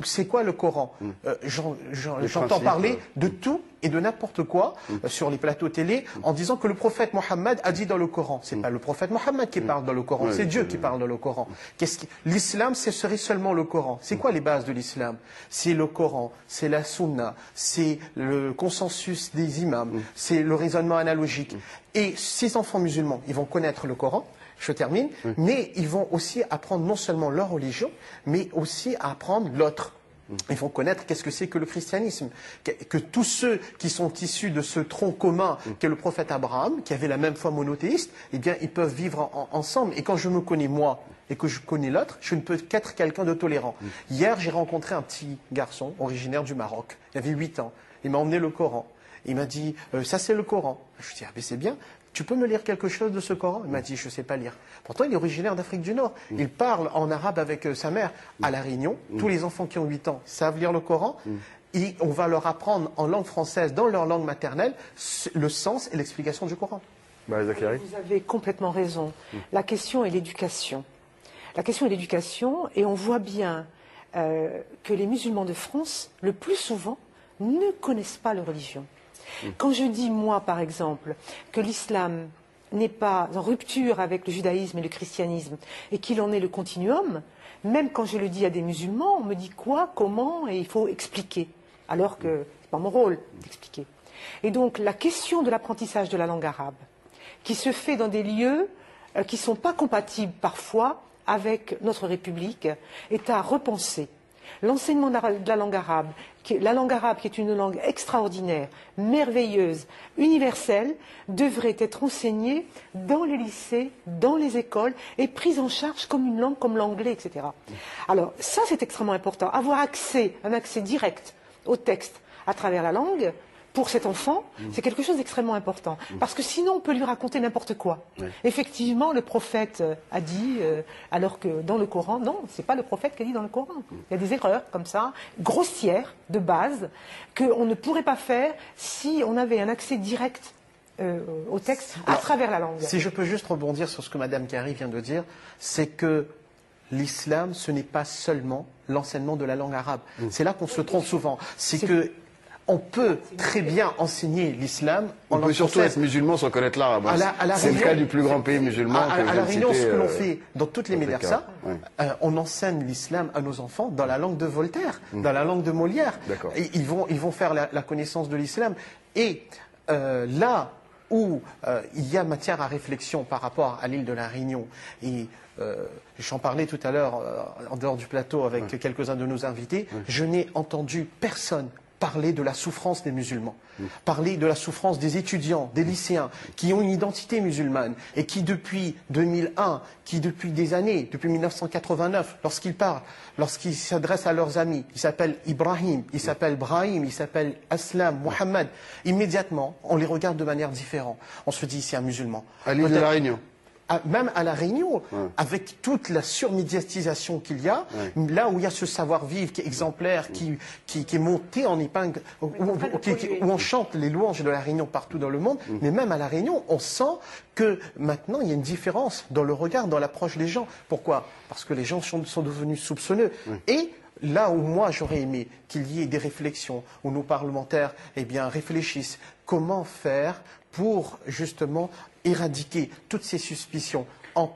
C'est quoi le Coran? J'entends parler de tout et de n'importe quoi sur les plateaux télé en disant que le prophète Mohammed a dit dans le Coran. C'est pas le prophète Mohammed qui parle dans le Coran, c'est Dieu qui parle dans le Coran. L'islam, ce serait seulement le Coran. C'est quoi les bases de l'islam? C'est le Coran, c'est la sunna, c'est le consensus des imams, c'est le raisonnement analogique. Et ces enfants musulmans, ils vont connaître le Coran. Je termine, mais ils vont aussi apprendre non seulement leur religion, mais aussi apprendre l'autre. Ils vont connaître qu'est-ce que c'est que le christianisme, que tous ceux qui sont issus de ce tronc commun qu'est le prophète Abraham, qui avait la même foi monothéiste, eh bien, ils peuvent vivre ensemble. Et quand je me connais moi et que je connais l'autre, je ne peux qu'être quelqu'un de tolérant. Hier, j'ai rencontré un petit garçon originaire du Maroc. Il avait 8 ans. Il m'a emmené le Coran. Il m'a dit, ça c'est le Coran. Je lui ai dit, ah ben c'est bien. Tu peux me lire quelque chose de ce Coran? Il m'a dit, je ne sais pas lire. Pourtant, il est originaire d'Afrique du Nord. Il parle en arabe avec sa mère à La Réunion. Tous les enfants qui ont 8 ans savent lire le Coran. Et on va leur apprendre en langue française, dans leur langue maternelle, le sens et l'explication du Coran. Vous avez complètement raison. La question est l'éducation. La question est l'éducation, et on voit bien que les musulmans de France, le plus souvent, ne connaissent pas leur religion. Quand je dis, moi, par exemple, que l'islam n'est pas en rupture avec le judaïsme et le christianisme, et qu'il en est le continuum, même quand je le dis à des musulmans, on me dit quoi, comment, et il faut expliquer, alors que ce n'est pas mon rôle d'expliquer. Et donc, la question de l'apprentissage de la langue arabe, qui se fait dans des lieux qui ne sont pas compatibles parfois avec notre République, est à repenser. L'enseignement de la langue arabe, qui est une langue extraordinaire, merveilleuse, universelle, devrait être enseignée dans les lycées, dans les écoles, et prise en charge comme une langue, comme l'anglais, etc. Alors, ça, c'est extrêmement important. Avoir un accès direct au texte à travers la langue, pour cet enfant, c'est quelque chose d'extrêmement important. Parce que sinon, on peut lui raconter n'importe quoi. Oui. Effectivement, le prophète a dit, alors que dans le Coran, non, ce n'est pas le prophète qui a dit dans le Coran. Il y a des erreurs comme ça, grossières, de base, qu'on ne pourrait pas faire si on avait un accès direct au texte à travers la langue. Si je peux juste rebondir sur ce que Mme Kari vient de dire, c'est que l'islam, ce n'est pas seulement l'enseignement de la langue arabe. C'est là qu'on se trompe souvent. C'est que on peut très bien enseigner l'islam en langue française. On peut surtout être musulman sans connaître l'arabe. C'est le cas du plus grand pays musulman. À La Réunion, ce que l'on fait dans toutes les médersas, on enseigne l'islam à nos enfants dans la langue de Voltaire, dans la langue de Molière. Et ils vont faire la connaissance de l'islam. Et là où il y a matière à réflexion par rapport à l'île de la Réunion. Et j'en parlais tout à l'heure en dehors du plateau avec quelques-uns de nos invités. Je n'ai entendu personne parler de la souffrance des musulmans, parler de la souffrance des étudiants, des lycéens, qui ont une identité musulmane et qui depuis 2001, qui depuis des années, depuis 1989, lorsqu'ils parlent, lorsqu'ils s'adressent à leurs amis, ils s'appellent Ibrahim, ils s'appellent Brahim, ils s'appellent Aslam, Mohammed, immédiatement, on les regarde de manière différente. On se dit, c'est un musulman. À l'île de la Réunion. Même à La Réunion, avec toute la surmédiatisation qu'il y a, là où il y a ce savoir-vivre qui est exemplaire, qui est monté en épingle, où on chante les louanges de La Réunion partout dans le monde, mais même à La Réunion, on sent que maintenant, il y a une différence dans le regard, dans l'approche des gens. Pourquoi? Parce que les gens sont devenus soupçonneux. Et là où moi, j'aurais aimé qu'il y ait des réflexions, où nos parlementaires réfléchissent comment faire pour justement éradiquer toutes ces suspicions en